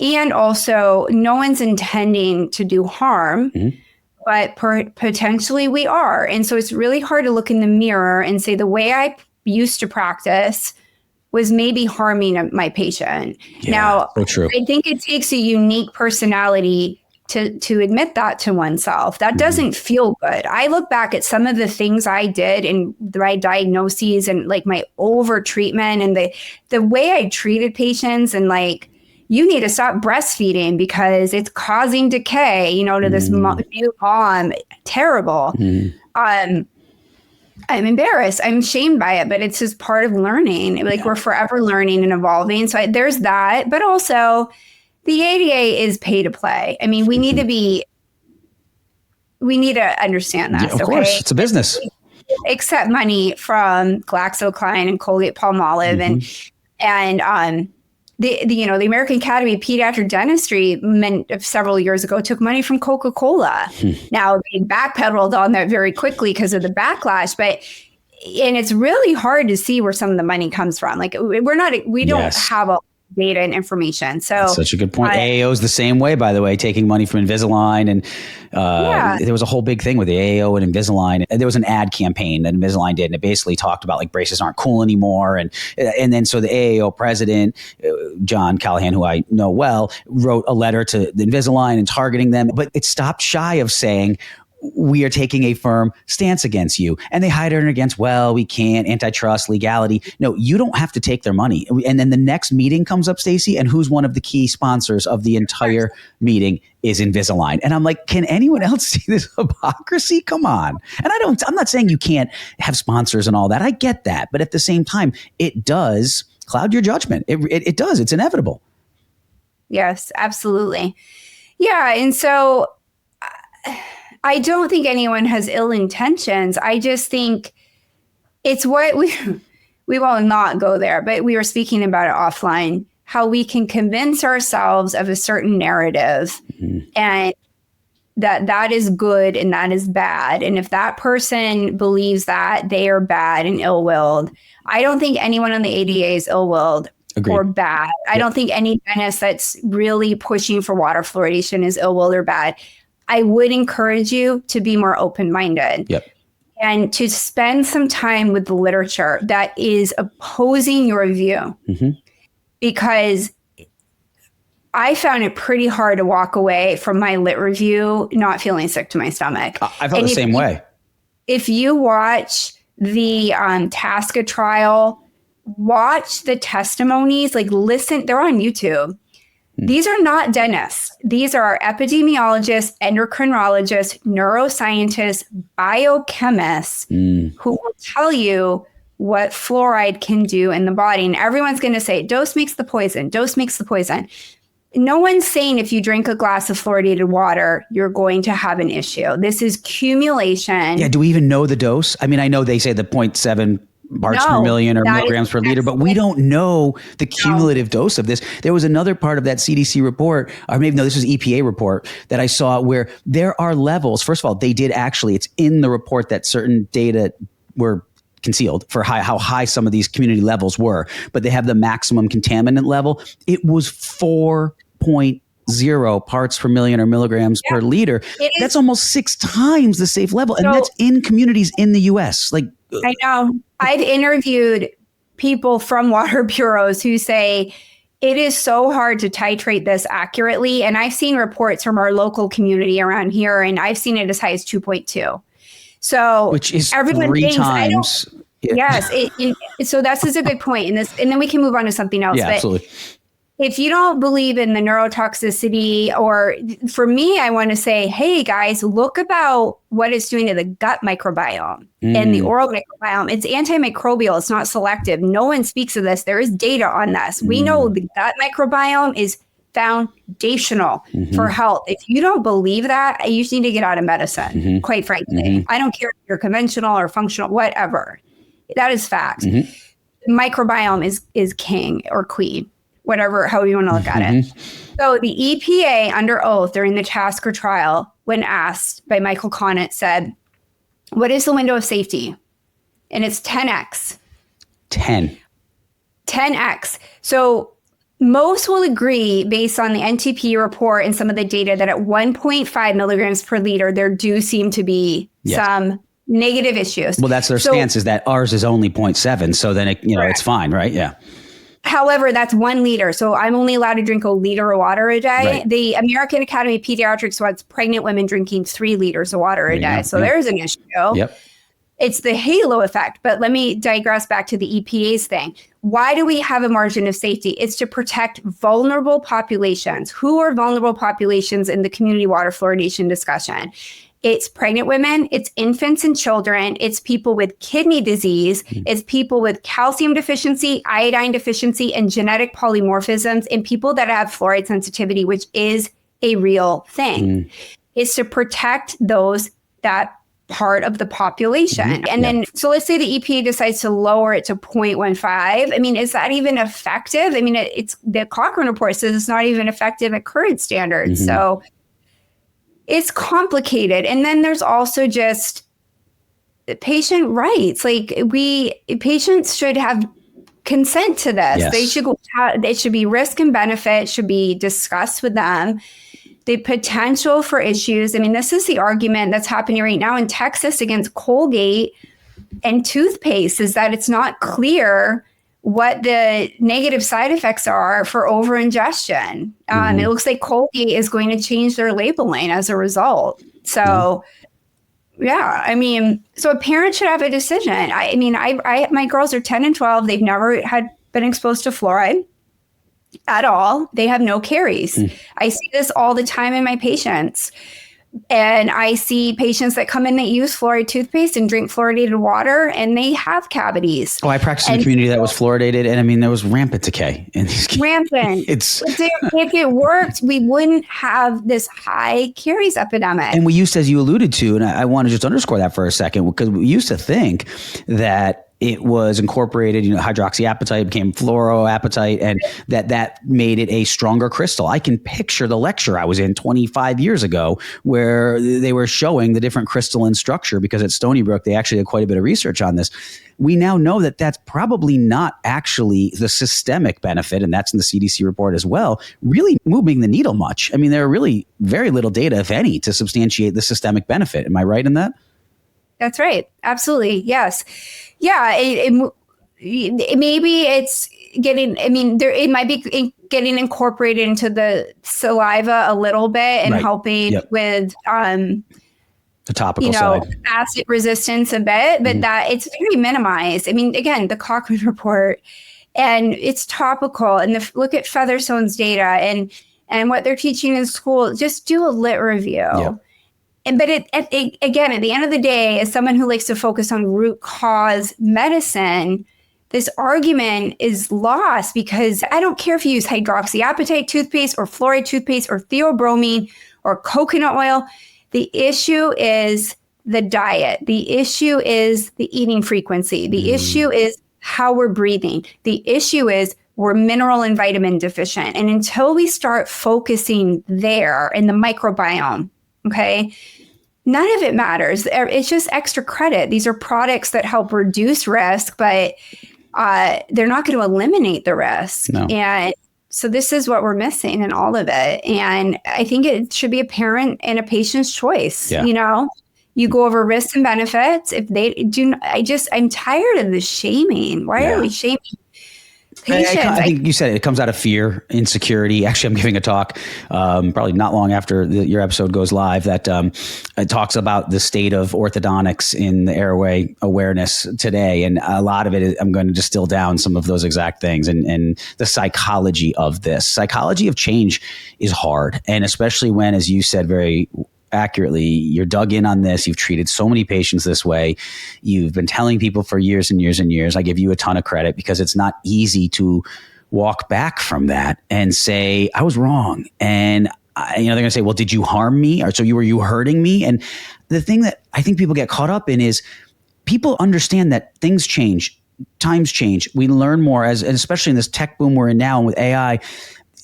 and also no one's intending to do harm, but potentially we are. And so it's really hard to look in the mirror and say the way I used to practice was maybe harming my patient. Yeah, now, so true. I think it takes a unique personality to admit that to oneself. That doesn't feel good. I look back at some of the things I did and my diagnoses and like my over treatment and the way I treated patients and like, you need to stop breastfeeding because it's causing decay, to this new mom. Terrible. I'm embarrassed. I'm shamed by it, but it's just part of learning. Like we're forever learning and evolving. So there's that, but also the ADA is pay to play. I mean, we need to understand that. Yeah, of course, it's a business. Accept money from GlaxoSmithKline and Colgate-Palmolive and the American Academy of Pediatric Dentistry several years ago took money from Coca-Cola. Now they backpedaled on that very quickly because of the backlash, and it's really hard to see where some of the money comes from. Like we don't have a data and information. So that's such a good point. AAO is the same way, by the way, taking money from Invisalign. And there was a whole big thing with the AAO and Invisalign. And there was an ad campaign that Invisalign did. And it basically talked about like braces aren't cool anymore. And then so the AAO president, John Callahan, who I know well, wrote a letter to the Invisalign and targeting them. But it stopped shy of saying, we are taking a firm stance against you. And they hide it against, well, we can't, antitrust, legality. No, you don't have to take their money. And then the next meeting comes up, Staci, and who's one of the key sponsors of the entire meeting is Invisalign. And I'm like, can anyone else see this hypocrisy? Come on. And I'm not saying you can't have sponsors and all that. I get that. But at the same time, it does cloud your judgment. It does. It's inevitable. Yes, absolutely. Yeah. And so I don't think anyone has ill intentions. I just think it's what we will not go there, but we were speaking about it offline, how we can convince ourselves of a certain narrative and that is good and that is bad. And if that person believes that, they are bad and ill-willed. I don't think anyone on the ADA is ill-willed. Agreed. Or bad. I don't think any dentist that's really pushing for water fluoridation is ill-willed or bad. I would encourage you to be more open-minded and to spend some time with the literature that is opposing your view. Because I found it pretty hard to walk away from my lit review not feeling sick to my stomach. I felt the same way. If you watch the Tasca trial, watch the testimonies, like listen, they're on YouTube. These are not dentists. These are epidemiologists, endocrinologists, neuroscientists, biochemists who will tell you what fluoride can do in the body. And everyone's going to say, dose makes the poison. Dose makes the poison. No one's saying if you drink a glass of fluoridated water, you're going to have an issue. This is accumulation. Yeah. Do we even know the dose? I mean, I know they say the 0.7 parts per million or milligrams per liter, but we don't know the cumulative dose of this. There was another part of that CDC report, or maybe no, this was EPA report that I saw where there are levels. First of all, they did actually, it's in the report that certain data were concealed for how high some of these community levels were, but they have the maximum contaminant level. It was 4.5 0.0 parts per million or milligrams per liter. That's almost 6 times the safe level. And that's in communities in the US. Like, I know. I've interviewed people from water bureaus who say it is so hard to titrate this accurately. And I've seen reports from our local community around here, and I've seen it as high as 2.2. So which is everyone 3 thinks, times. Yes. So that's a good point. And then we can move on to something else. Yeah, but absolutely. if you don't believe in the neurotoxicity, or for me, I want to say, hey guys, look about what it's doing to the gut microbiome and the oral microbiome. It's antimicrobial. It's not selective. No one speaks of this. There is data on this. We know the gut microbiome is foundational for health. If you don't believe that, you just need to get out of medicine, quite frankly. I don't care if you're conventional or functional, whatever. That is fact. Microbiome is king or queen. Whatever, however you want to look at it. So the EPA under oath during the Tasker trial, when asked by Michael Conant, said, what is the window of safety? And it's 10x. 10x. So most will agree, based on the NTP report and some of the data, that at 1.5 milligrams per liter, there do seem to be some negative issues. Well, that's their stance, is that ours is only 0.7. So then it's fine, right? Yeah. However, that's 1 liter. So I'm only allowed to drink a liter of water a day. Right. The American Academy of Pediatrics wants pregnant women drinking 3 liters of water a day. So there's an issue. Yep. It's the halo effect. But let me digress back to the EPA's thing. Why do we have a margin of safety? It's to protect vulnerable populations. Who are vulnerable populations in the community water fluoridation discussion? It's pregnant women, it's infants and children, it's people with kidney disease, it's people with calcium deficiency, iodine deficiency, and genetic polymorphisms, and people that have fluoride sensitivity, which is a real thing. It's to protect that part of the population. And then, so let's say the EPA decides to lower it to 0.15. I mean, is that even effective? I mean, it's the Cochrane report says it's not even effective at current standards. So it's complicated. And then there's also just patient rights. Like patients should have consent to this. Yes. It should be risk and benefit should be discussed with them. The potential for issues. I mean, this is the argument that's happening right now in Texas against Colgate and toothpaste, is that it's not clear what the negative side effects are for over-ingestion. It looks like Colgate is going to change their labeling as a result. So, I mean, so a parent should have a decision. I mean, my girls are 10 and 12. They've never been exposed to fluoride at all. They have no caries. I see this all the time in my patients. And I see patients that come in that use fluoride toothpaste and drink fluoridated water, and they have cavities. Oh, I practiced in a community that was fluoridated, and I mean, there was rampant decay in these kids. Rampant. If it worked, we wouldn't have this high caries epidemic. And we used to, as you alluded to, and I want to just underscore that for a second, because we used to think that it was incorporated, hydroxyapatite became fluoroapatite, and that made it a stronger crystal. I can picture the lecture I was in 25 years ago where they were showing the different crystalline structure, because at Stony Brook, they actually had quite a bit of research on this. We now know that that's probably not actually the systemic benefit, and that's in the CDC report as well, really moving the needle much. I mean, there are really very little data, if any, to substantiate the systemic benefit. Am I right in that? That's right. Absolutely. Yes. Yeah. Maybe it's getting, it might be getting incorporated into the saliva a little bit and helping with, the topical side, acid resistance a bit, but that it's very minimized. I mean, again, the Cochrane report, and it's topical, and look at Featherstone's data and what they're teaching in school. Just do a lit review. Yeah. But again, at the end of the day, as someone who likes to focus on root cause medicine, this argument is lost, because I don't care if you use hydroxyapatite toothpaste or fluoride toothpaste or theobromine or coconut oil. The issue is the diet. The issue is the eating frequency. The issue is how we're breathing. The issue is we're mineral and vitamin deficient. And until we start focusing there in the microbiome, okay, none of it matters. It's just extra credit. These are products that help reduce risk, but they're not going to eliminate the risk. No. And So this is what we're missing in all of it. And I think it should be a parent and a patient's choice. Yeah. You know, you go over risks and benefits. If they do, I'm tired of the shaming. Why are we shaming patients? I think you said it comes out of fear, insecurity. Actually, I'm giving a talk probably not long after your episode goes live that it talks about the state of orthodontics in the airway awareness today. And a lot of it, I'm going to distill down some of those exact things and the psychology of this. Psychology of change is hard. And especially when, as you said very accurately, you're dug in on this. You've treated so many patients this way. You've been telling people for years and years and years. I give you a ton of credit because it's not easy to walk back from that and say, I was wrong. And they're going to say, well, did you harm me? Or were you hurting me? And the thing that I think people get caught up in is people understand that things change, times change. We learn more and especially in this tech boom we're in now and with AI.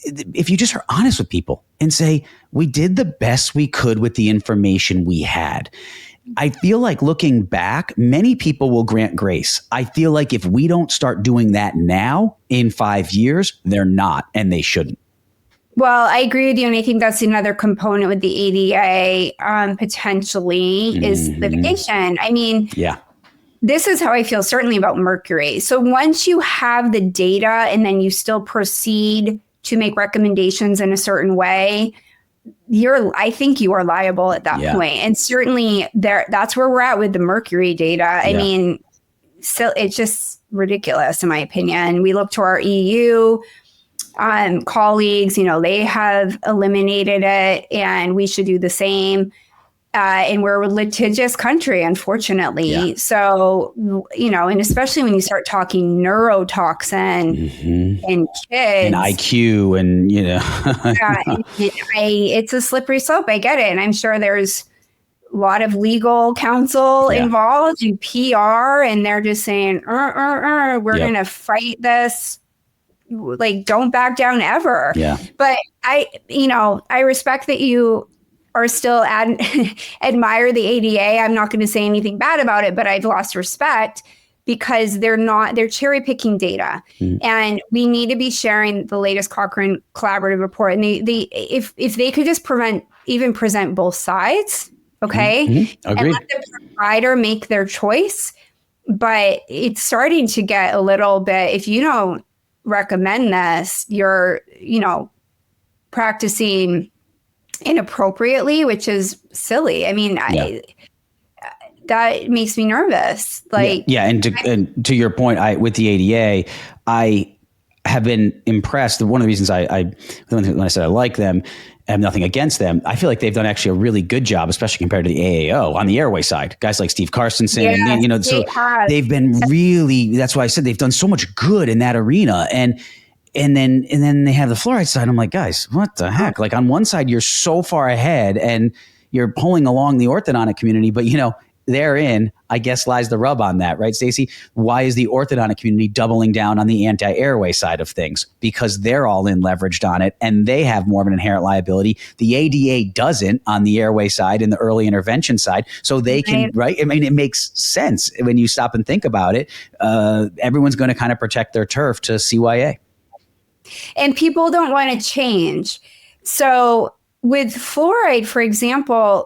If you just are honest with people and say, we did the best we could with the information we had. I feel like looking back, many people will grant grace. I feel like if we don't start doing that now in 5 years, they're not, and they shouldn't. Well, I agree with you. And I think that's another component with the ADA potentially is litigation. I mean, this is how I feel certainly about mercury. So once you have the data and then you still proceed to make recommendations in a certain way, I think you are liable at that point. And certainly that's where we're at with the mercury data. I mean, so it's just ridiculous in my opinion. We look to our EU colleagues, they have eliminated it and we should do the same. And we're a litigious country, unfortunately. Yeah. So, and especially when you start talking neurotoxin and kids. And IQ and, it's a slippery slope. I get it. And I'm sure there's a lot of legal counsel involved and PR. And they're just saying, we're going to fight this. Like, don't back down ever. Yeah. But I respect that you are still admire the ADA. I'm not going to say anything bad about it, but I've lost respect because they're cherry picking data. And we need to be sharing the latest Cochrane collaborative report. And if they could just present both sides, okay? And let the provider make their choice. But it's starting to get a little bit, if you don't recommend this, you're, practicing inappropriately, which is silly. I mean, that makes me nervous. Like, and to your point, with the ADA, I have been impressed. One of the reasons when I said I like them, I have nothing against them. I feel like they've done actually a really good job, especially compared to the AAO on the airway side. Guys like Steve Carstensen, they've been really. That's why I said they've done so much good in that arena. And then they have the fluoride side. I'm like, guys, what the heck? Like on one side, you're so far ahead and you're pulling along the orthodontic community, but therein, I guess, lies the rub on that, right, Staci? Why is the orthodontic community doubling down on the anti-airway side of things? Because they're all in leveraged on it and they have more of an inherent liability. The ADA doesn't on the airway side and the early intervention side. So they can, right? I mean, it makes sense when you stop and think about it. Everyone's going to kind of protect their turf to CYA. And people don't want to change. So with fluoride, for example,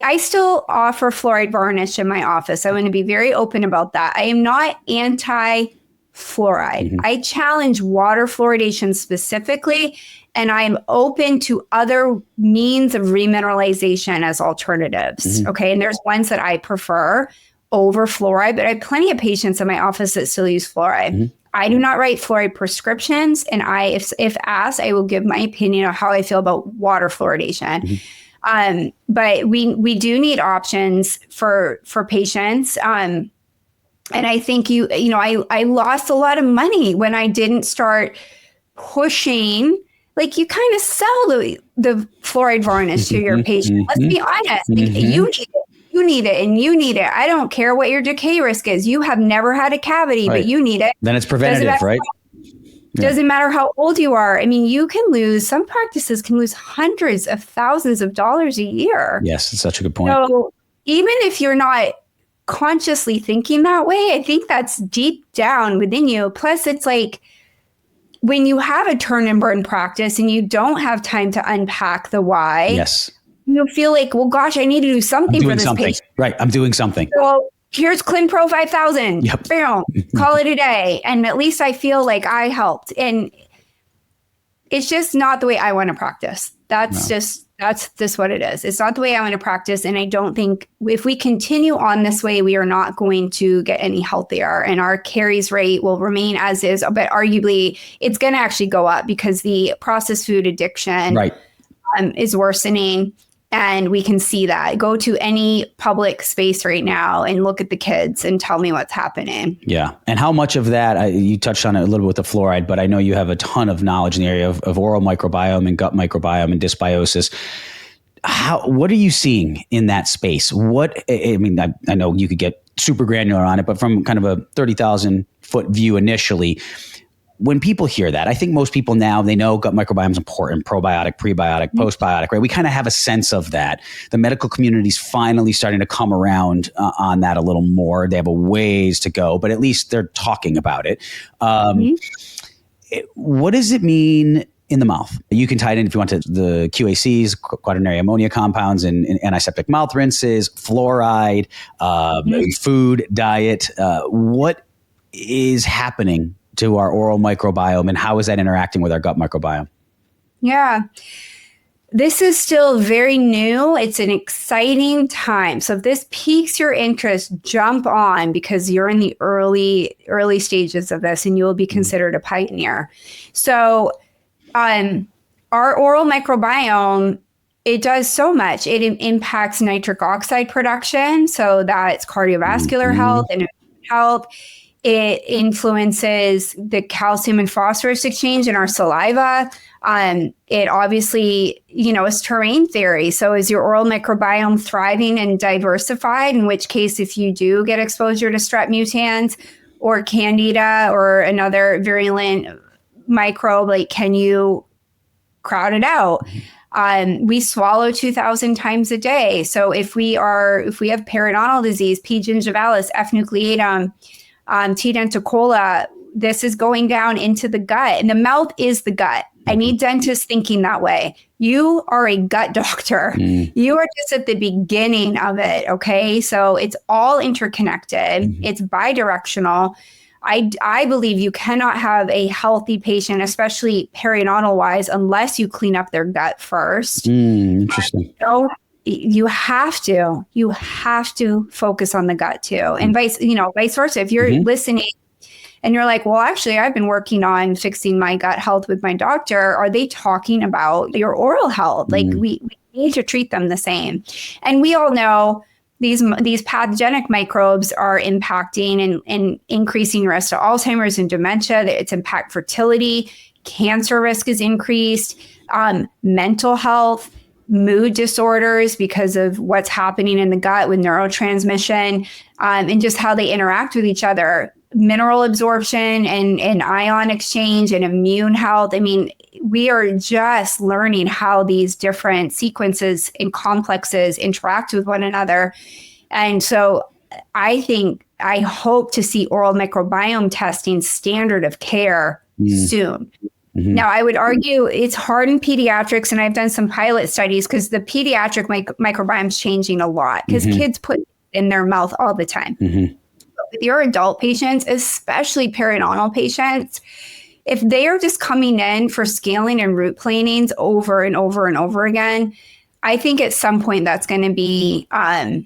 I still offer fluoride varnish in my office. I want to be very open about that. I am not anti-fluoride. I challenge water fluoridation specifically, and I am open to other means of remineralization as alternatives. Okay. And there's ones that I prefer over fluoride, but I have plenty of patients in my office that still use fluoride. I do not write fluoride prescriptions, and if asked, I will give my opinion on how I feel about water fluoridation. But we do need options for patients. And I think I lost a lot of money when I didn't start pushing. Like, you kind of sell the fluoride varnish to your patient. Let's be honest. Like, you need it. You need it and you need it. I don't care what your decay risk is. You have never had a cavity, but you need it. Then it's preventative, right? Doesn't matter how old you are. I mean, some practices can lose hundreds of thousands of dollars a year. Yes, that's such a good point. So even if you're not consciously thinking that way, I think that's deep down within you. Plus, it's like, when you have a turn and burn practice and you don't have time to unpack the why, yes, you feel like, well, gosh, I need to do something for this patient. Right. I'm doing something. So here's ClinPro 5000. Yep. Boom. Call it a day. And at least I feel like I helped. And it's just not the way I want to practice. That's just what it is. It's not the way I want to practice. And I don't think if we continue on this way, we are not going to get any healthier, and our caries rate will remain as is, but arguably it's going to actually go up because the processed food addiction is worsening. And we can see that. Go to any public space right now and look at the kids and tell me what's happening. Yeah. And how much of that, you touched on it a little bit with the fluoride, but I know you have a ton of knowledge in the area of oral microbiome and gut microbiome and dysbiosis. What are you seeing in that space? I know you could get super granular on it, but from kind of a 30,000 foot view initially, when people hear that, I think most people now, they know gut microbiome is important, probiotic, prebiotic, postbiotic, right? We kind of have a sense of that. The medical community is finally starting to come around on that a little more. They have a ways to go, but at least they're talking about it. What does it mean in the mouth? You can tie it in if you want to the QACs, quaternary ammonia compounds, and antiseptic mouth rinses, fluoride, food, diet. What is happening to our oral microbiome, and how is that interacting with our gut microbiome? Yeah. This is still very new. It's an exciting time. So if this piques your interest, jump on, because you're in the early stages of this and you will be considered a pioneer. So our oral microbiome, it does so much. It impacts nitric oxide production. So that's cardiovascular health and health. It influences the calcium and phosphorus exchange in our saliva. It obviously, is terrain theory. So is your oral microbiome thriving and diversified? In which case, if you do get exposure to strep mutans or candida or another virulent microbe, like, can you crowd it out? We swallow 2,000 times a day. So if we have periodontal disease, P. gingivalis, F. nucleatum, T. denticola, this is going down into the gut, and the mouth is the gut. I need dentists thinking that way. You are a gut doctor. You are just at the beginning of it. Okay. So it's all interconnected. It's bidirectional. I believe you cannot have a healthy patient, especially periodontal wise, unless you clean up their gut first. Interesting. So you have to focus on the gut too. And vice versa. If you're listening and you're like, well, actually, I've been working on fixing my gut health with my doctor, are they talking about your oral health? Like, we need to treat them the same. And we all know these pathogenic microbes are impacting and increasing risk to Alzheimer's and dementia. It's impact fertility, cancer risk is increased, mental health, mood disorders because of what's happening in the gut with neurotransmission, and just how they interact with each other, mineral absorption and ion exchange and immune health. I mean, we are just learning how these different sequences and complexes interact with one another. And so I hope to see oral microbiome testing standard of care soon. Now, I would argue it's hard in pediatrics, and I've done some pilot studies because the pediatric microbiome is changing a lot because kids put it in their mouth all the time. But with your adult patients, especially periodontal patients, if they are just coming in for scaling and root planings over and over and over again, I think at some point that's going to be out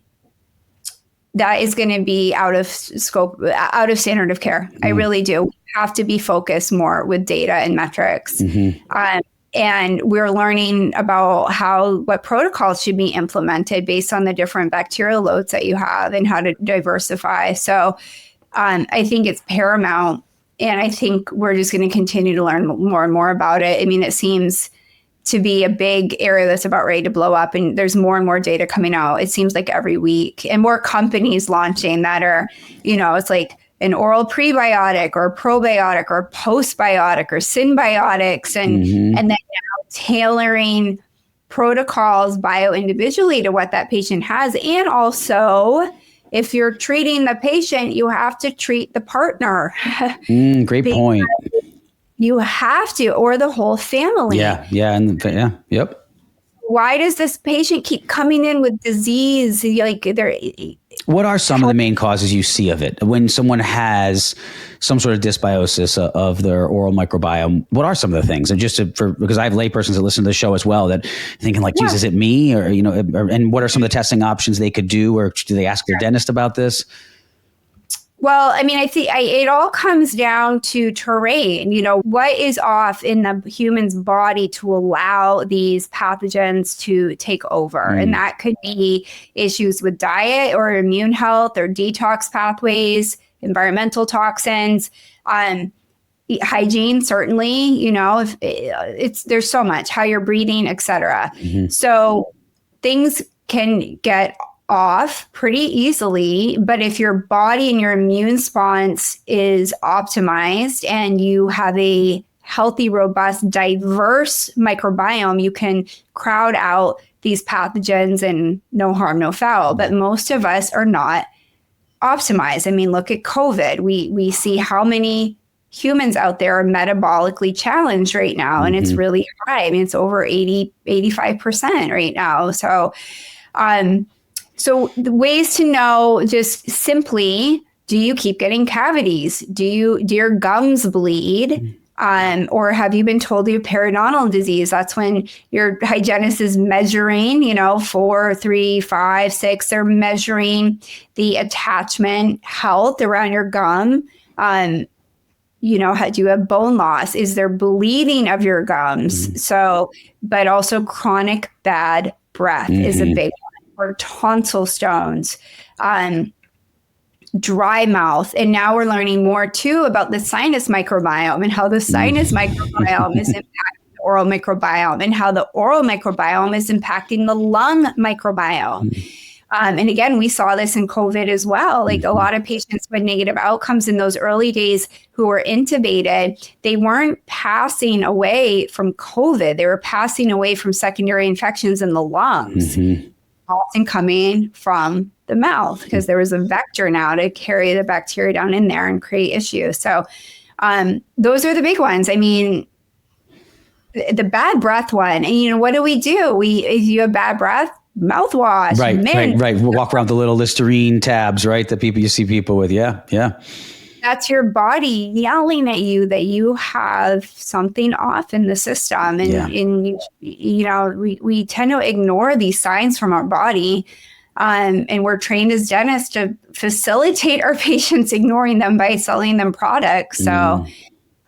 of scope, out of standard of care. I really do. We have to be focused more with data and metrics. And we're learning about what protocols should be implemented based on the different bacterial loads that you have and how to diversify. So I think it's paramount. And I think we're just going to continue to learn more and more about it. I mean, it seems to be a big area that's about ready to blow up, and there's more and more data coming out. It seems like every week, and more companies launching that are, it's like an oral prebiotic or probiotic or postbiotic or symbiotics, and then tailoring protocols bio-individually to what that patient has. And also, if you're treating the patient, you have to treat the partner. Great point. You have to, or the whole family. Yeah. Yep. Why does this patient keep coming in with disease? Like what are some of the main causes you see of it when someone has some sort of dysbiosis of their oral microbiome? What are some of the things? And because I have laypersons that listen to the show as well that thinking like, geez, is it me? Or, and what are some of the testing options they could do? Or do they ask their dentist about this? Well, I mean, I think it all comes down to terrain. What is off in the human's body to allow these pathogens to take over? And that could be issues with diet or immune health or detox pathways, environmental toxins, hygiene, certainly, if there's so much, how you're breathing, et cetera. So things can get off pretty easily, but if your body and your immune response is optimized and you have a healthy, robust, diverse microbiome, you can crowd out these pathogens and no harm, no foul. But most of us are not optimized. I mean, look at COVID. We see how many humans out there are metabolically challenged right now, and it's really high. I mean, it's over 85% right now. So the ways to know, just simply, do you keep getting cavities? Do your gums bleed? Or have you been told you have periodontal disease? That's when your hygienist is measuring, 4, 3, 5, 6. They're measuring the attachment health around your gum. Do you have bone loss? Is there bleeding of your gums? So, but also chronic bad breath is a big one. Or tonsil stones, dry mouth. And now we're learning more too about the sinus microbiome and how the sinus microbiome is impacting the oral microbiome and how the oral microbiome is impacting the lung microbiome. And again, we saw this in COVID as well. Like a lot of patients with negative outcomes in those early days who were intubated, they weren't passing away from COVID. They were passing away from secondary infections in the lungs. Often coming from the mouth because there was a vector now to carry the bacteria down in there and create issues. So those are the big ones. I mean, the bad breath one. And what do? If you have bad breath, mouthwash, mint. Right. We'll walk around the little Listerine tabs, right? That you see people with. Yeah. That's your body yelling at you that you have something off in the system. And we tend to ignore these signs from our body. And we're trained as dentists to facilitate our patients ignoring them by selling them products. So,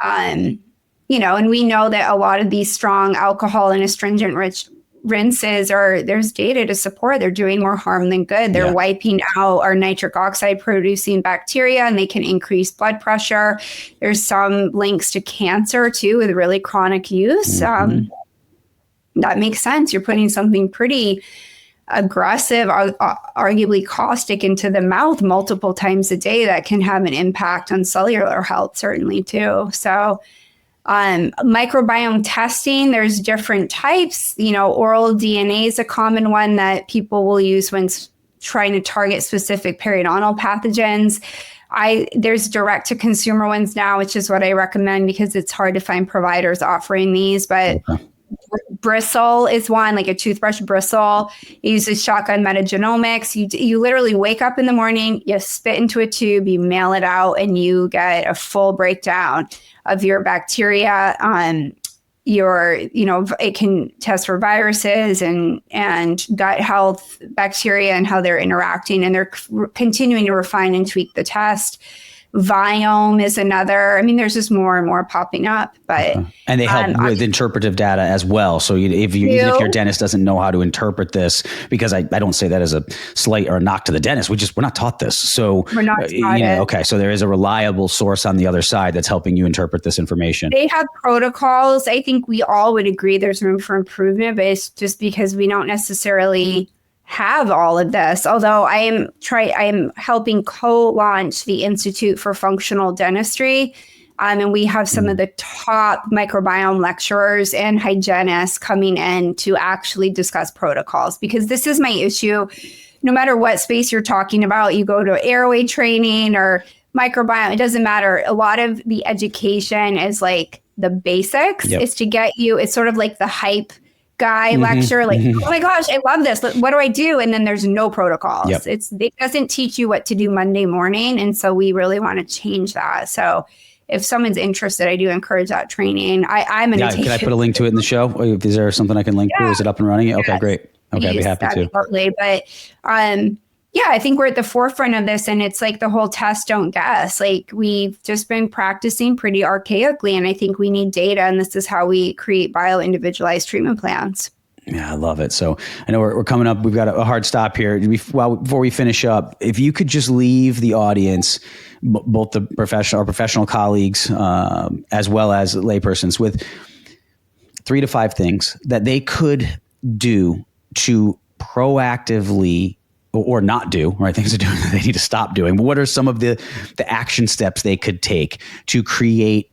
and we know that a lot of these strong alcohol and astringent rich rinses there's data to support they're doing more harm than good. They're wiping out our nitric oxide producing bacteria, and they can increase blood pressure. There's some links to cancer too with really chronic use. That makes sense. You're putting something pretty aggressive, arguably caustic into the mouth multiple times a day that can have an impact on cellular health certainly too. So microbiome testing, there's different types. Oral DNA is a common one that people will use when trying to target specific periodontal pathogens. There's direct to consumer ones now, which is what I recommend because it's hard to find providers offering these. But bristle is one, like a toothbrush bristle. It uses shotgun metagenomics. You literally wake up in the morning, you spit into a tube, you mail it out, and you get a full breakdown of your bacteria. It can test for viruses and gut health bacteria and how they're interacting, and they're continuing to refine and tweak the test. Viome is another. I mean, there's just more and more popping up, but and they help with interpretive data as well. So if your dentist doesn't know how to interpret this, because I don't say that as a slight or a knock to the dentist, we're not taught this. So we're not taught it. Okay, so there is a reliable source on the other side that's helping you interpret this information. They have protocols. I think we all would agree there's room for improvement, but it's just because we don't necessarily have all of this. Although I am helping co-launch the Institute for Functional Dentistry. And we have some of the top microbiome lecturers and hygienists coming in to actually discuss protocols, because this is my issue. No matter what space you're talking about, you go to airway training or microbiome, it doesn't matter. A lot of the education is like the basics. Yep. Is to get you, it's sort of like the hype guy lecture, like, oh my gosh, I love this. What do I do? And then there's no protocols. Yep. It doesn't teach you what to do Monday morning. And so we really want to change that. So if someone's interested, I do encourage that training. I'm an Can I put a link to it in the show? Is there something I can link to? Is it up and running? Okay, great. Okay, I'd be happy to. Absolutely. But I think we're at the forefront of this, and it's like the whole test, don't guess. Like we've just been practicing pretty archaically, and I think we need data, and this is how we create bio-individualized treatment plans. Yeah, I love it. So I know we're coming up. We've got a hard stop here. Before we finish up, if you could just leave the audience, both the professional colleagues, as well as laypersons, with 3 to 5 things that they could do to proactively or not do, right? Things to do that they need to stop doing. But what are some of the action steps they could take to create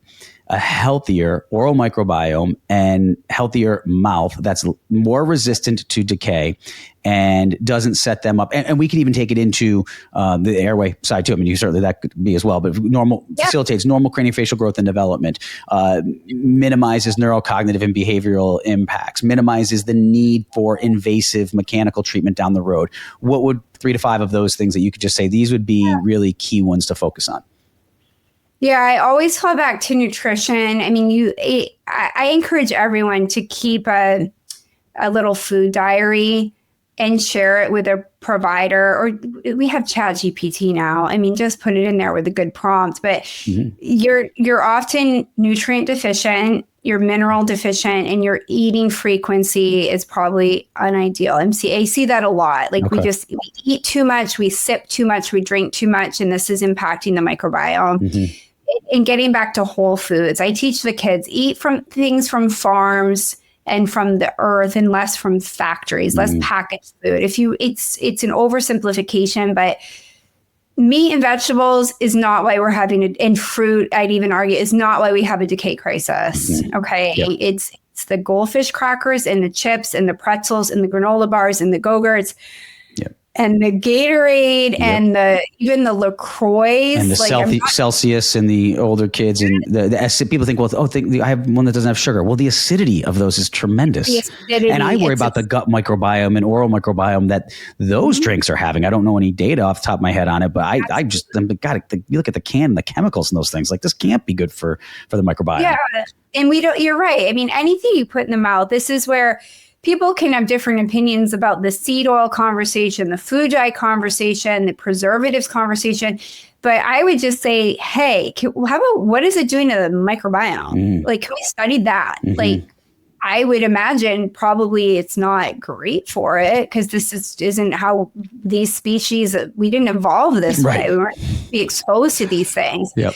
a healthier oral microbiome and healthier mouth that's more resistant to decay and doesn't set them up? And we can even take it into the airway side too. I mean, certainly that could be as well, but facilitates normal craniofacial growth and development, minimizes neurocognitive and behavioral impacts, minimizes the need for invasive mechanical treatment down the road. What would 3 to 5 of those things that you could just say, these would be really key ones to focus on? Yeah, I always fall back to nutrition. I mean, I encourage everyone to keep a little food diary and share it with a provider, or we have ChatGPT now. I mean, just put it in there with a good prompt. But you're often nutrient deficient, you're mineral deficient, and your eating frequency is probably unideal. I see that a lot. Like we eat too much, we sip too much, we drink too much, and this is impacting the microbiome. And getting back to whole foods, I teach the kids, eat from things from farms and from the earth, and less from factories, less packaged food. It's an oversimplification, but meat and vegetables is not why we're having and fruit, I'd even argue, is not why we have a decay crisis. Okay. Yep. It's the goldfish crackers and the chips and the pretzels and the granola bars and the Go-Gurts. And the Gatorade and even the LaCroix and the Celsius and the older kids and the people think, I have one that doesn't have sugar. Well, the acidity of those is tremendous. And I worry about the gut microbiome and oral microbiome that those drinks are having. I don't know any data off the top of my head on it, but you look at the can and the chemicals in those things, like this can't be good for the microbiome. Yeah. And you're right. I mean, anything you put in the mouth, this is where people can have different opinions about the seed oil conversation, the food dye conversation, the preservatives conversation. But I would just say, hey, how about what is it doing to the microbiome? Like, can we study that? Like, I would imagine probably it's not great for it, because this isn't how these species, we didn't evolve this way. We weren't be exposed to these things. So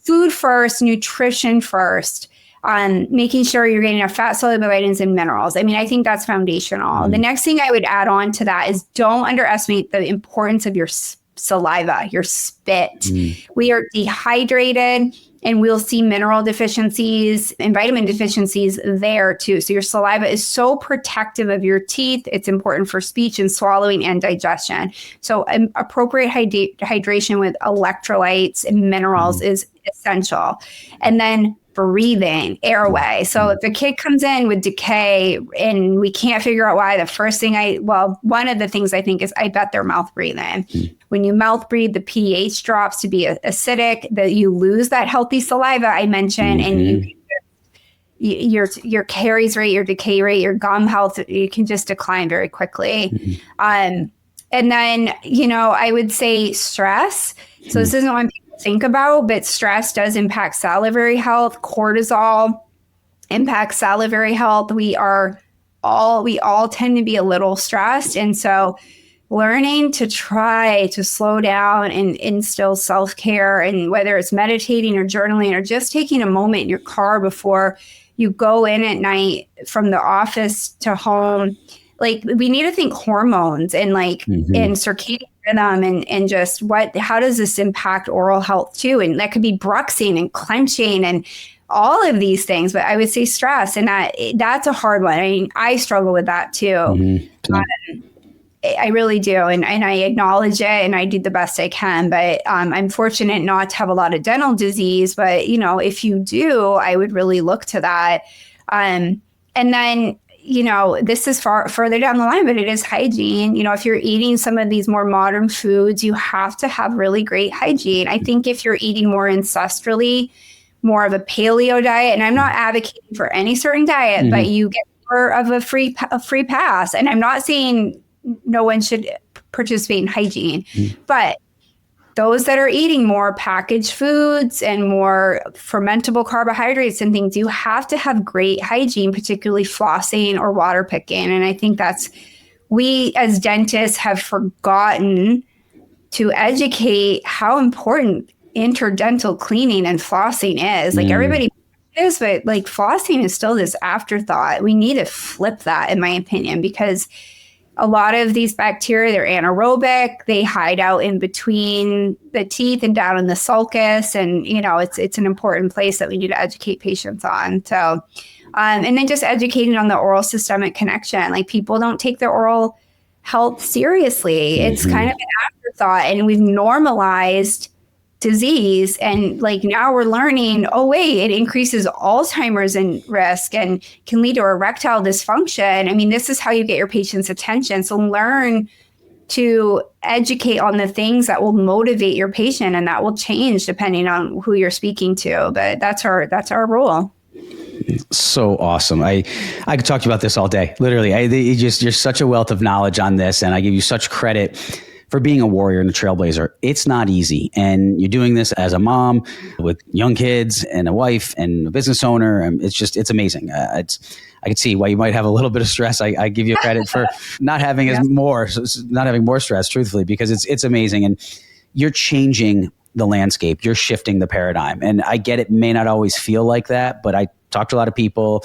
food first, nutrition first. Making sure you're getting enough fat soluble vitamins and minerals. I mean, I think that's foundational. The next thing I would add on to that is don't underestimate the importance of your saliva, your spit. We are dehydrated, and we'll see mineral deficiencies and vitamin deficiencies there too. So your saliva is so protective of your teeth. It's important for speech and swallowing and digestion. So appropriate hydration with electrolytes and minerals is essential. And then breathing, airway. So if a kid comes in with decay and we can't figure out why, the first thing one of the things I think is I bet they're mouth breathing. When you mouth breathe, the pH drops to be acidic, that you lose that healthy saliva I mentioned, and your caries rate, your decay rate, your gum health, you can just decline very quickly. And then, I would say stress. So this isn't one people think about, but stress does impact salivary health. Cortisol impacts salivary health. We all tend to be a little stressed. And so learning to try to slow down and instill self-care, and whether it's meditating or journaling or just taking a moment in your car before you go in at night from the office to home, like we need to think hormones and and circadian rhythm and just how does this impact oral health too? And that could be bruxing and clenching and all of these things. But I would say stress, and that's a hard one. I mean, I struggle with that too. I really do. And I acknowledge it and I do the best I can. But I'm fortunate not to have a lot of dental disease. But, if you do, I would really look to that. And then, this is further down the line, but it is hygiene. If you're eating some of these more modern foods, you have to have really great hygiene. I think if you're eating more ancestrally, more of a paleo diet, and I'm not advocating for any certain diet, but you get more of a free pass. And I'm not saying no one should participate in hygiene, but those that are eating more packaged foods and more fermentable carbohydrates and things, you have to have great hygiene, particularly flossing or water picking. And I think we as dentists have forgotten to educate how important interdental cleaning and flossing is. Like everybody is, but like flossing is still this afterthought. We need to flip that, in my opinion, because a lot of these bacteria, they're anaerobic. They hide out in between the teeth and down in the sulcus. And, it's an important place that we need to educate patients on. So, and then just educating on the oral systemic connection. Like people don't take their oral health seriously. It's kind of an afterthought, and we've normalized disease. And like now we're learning, oh, wait, it increases Alzheimer's and risk and can lead to erectile dysfunction. I mean, this is how you get your patient's attention. So learn to educate on the things that will motivate your patient, and that will change depending on who you're speaking to. But that's our role. So awesome. I could talk to you about this all day. Literally, you're such a wealth of knowledge on this, and I give you such credit for being a warrior and a trailblazer. It's not easy. And you're doing this as a mom with young kids and a wife and a business owner. And it's amazing. I could see why you might have a little bit of stress. I give you credit for not having more stress, truthfully, because it's amazing. And you're changing the landscape. You're shifting the paradigm. And I get it may not always feel like that, but I talk to a lot of people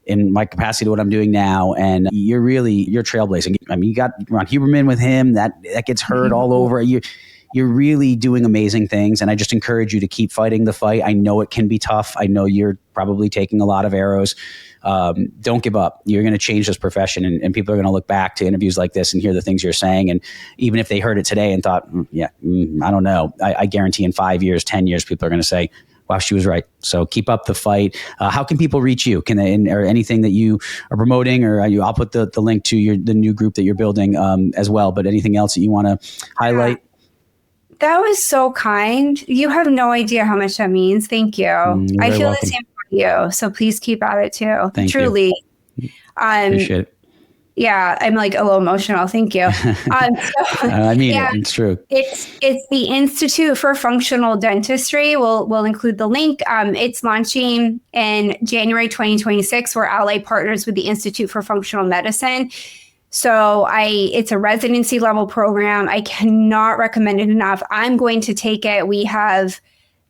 in my capacity to what I'm doing now. And you're trailblazing. I mean, you're on Huberman with him, that gets heard all over. You're really doing amazing things. And I just encourage you to keep fighting the fight. I know it can be tough. I know you're probably taking a lot of arrows. Don't give up. You're going to change this profession, and people are going to look back to interviews like this and hear the things you're saying. And even if they heard it today and thought, I don't know, I guarantee in 5 years, 10 years, people are going to say, wow, she was right. So keep up the fight. How can people reach you? Can they, or anything that you are promoting, or I'll put the link to the new group that you're building as well. But anything else that you want to highlight? That was so kind. You have no idea how much that means. Thank you. I feel welcome. The same for you. So please keep at it too. Thank Truly. You. Appreciate it. Yeah, I'm like a little emotional. Thank you. It's true. It's the Institute for Functional Dentistry. We'll include the link. It's launching in January 2026. We're ally partners with the Institute for Functional Medicine. So it's a residency level program. I cannot recommend it enough. I'm going to take it. We have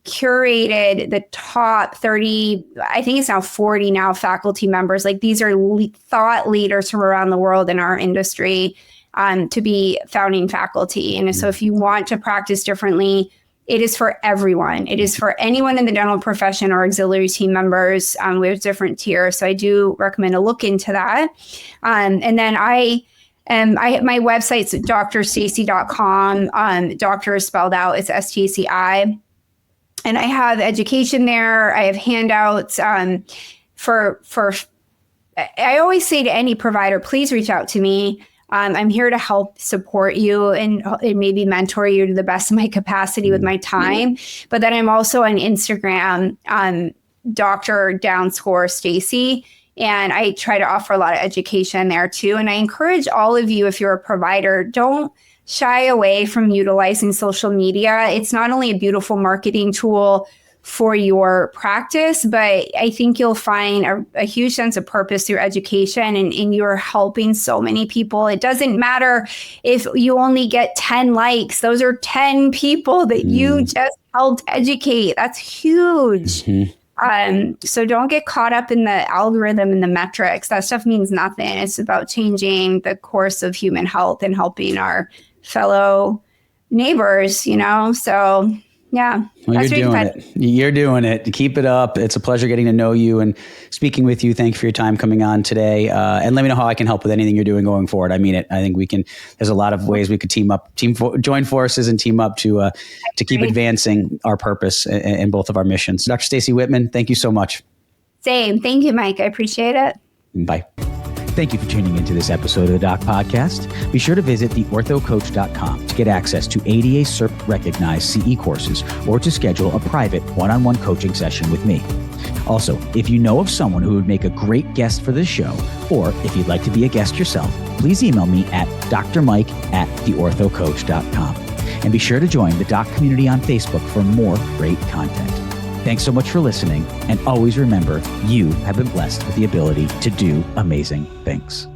curated the top 30, I think it's now 40 now, faculty members. Like these are thought leaders from around the world in our industry to be founding faculty. And so if you want to practice differently, it is for everyone. It is for anyone in the dental profession or auxiliary team members. We have different tiers. So I do recommend a look into that. And then my website's drstaci.com. Doctor is spelled out. It's STACI. And I have education there. I have handouts for I always say to any provider, please reach out to me. I'm here to help support you and maybe mentor you to the best of my capacity with my time. But then I'm also on Instagram, Dr. Staci. And I try to offer a lot of education there too. And I encourage all of you, if you're a provider, don't shy away from utilizing social media. It's not only a beautiful marketing tool for your practice, but I think you'll find a huge sense of purpose through education, and you're helping so many people. It doesn't matter if you only get 10 likes. Those are 10 people that you just helped educate. That's huge. So don't get caught up in the algorithm and the metrics. That stuff means nothing. It's about changing the course of human health and helping our fellow neighbors, So Yeah. Well, you're doing it. You're doing it. Keep it up. It's a pleasure getting to know you and speaking with you. Thank you for your time coming on today. And let me know how I can help with anything you're doing going forward. I mean it. I think there's a lot of ways we could join forces and team up to keep advancing our purpose in both of our missions. Dr. Staci Whitman, thank you so much. Same. Thank you, Mike. I appreciate it. Bye. Thank you for tuning into this episode of the Doc Podcast. Be sure to visit theorthocoach.com to get access to ADA CERP recognized CE courses or to schedule a private one-on-one coaching session with me. Also, if you know of someone who would make a great guest for this show, or if you'd like to be a guest yourself, please email me at drmike@theorthocoach.com. And be sure to join the Doc community on Facebook for more great content. Thanks so much for listening, and always remember, you have been blessed with the ability to do amazing things.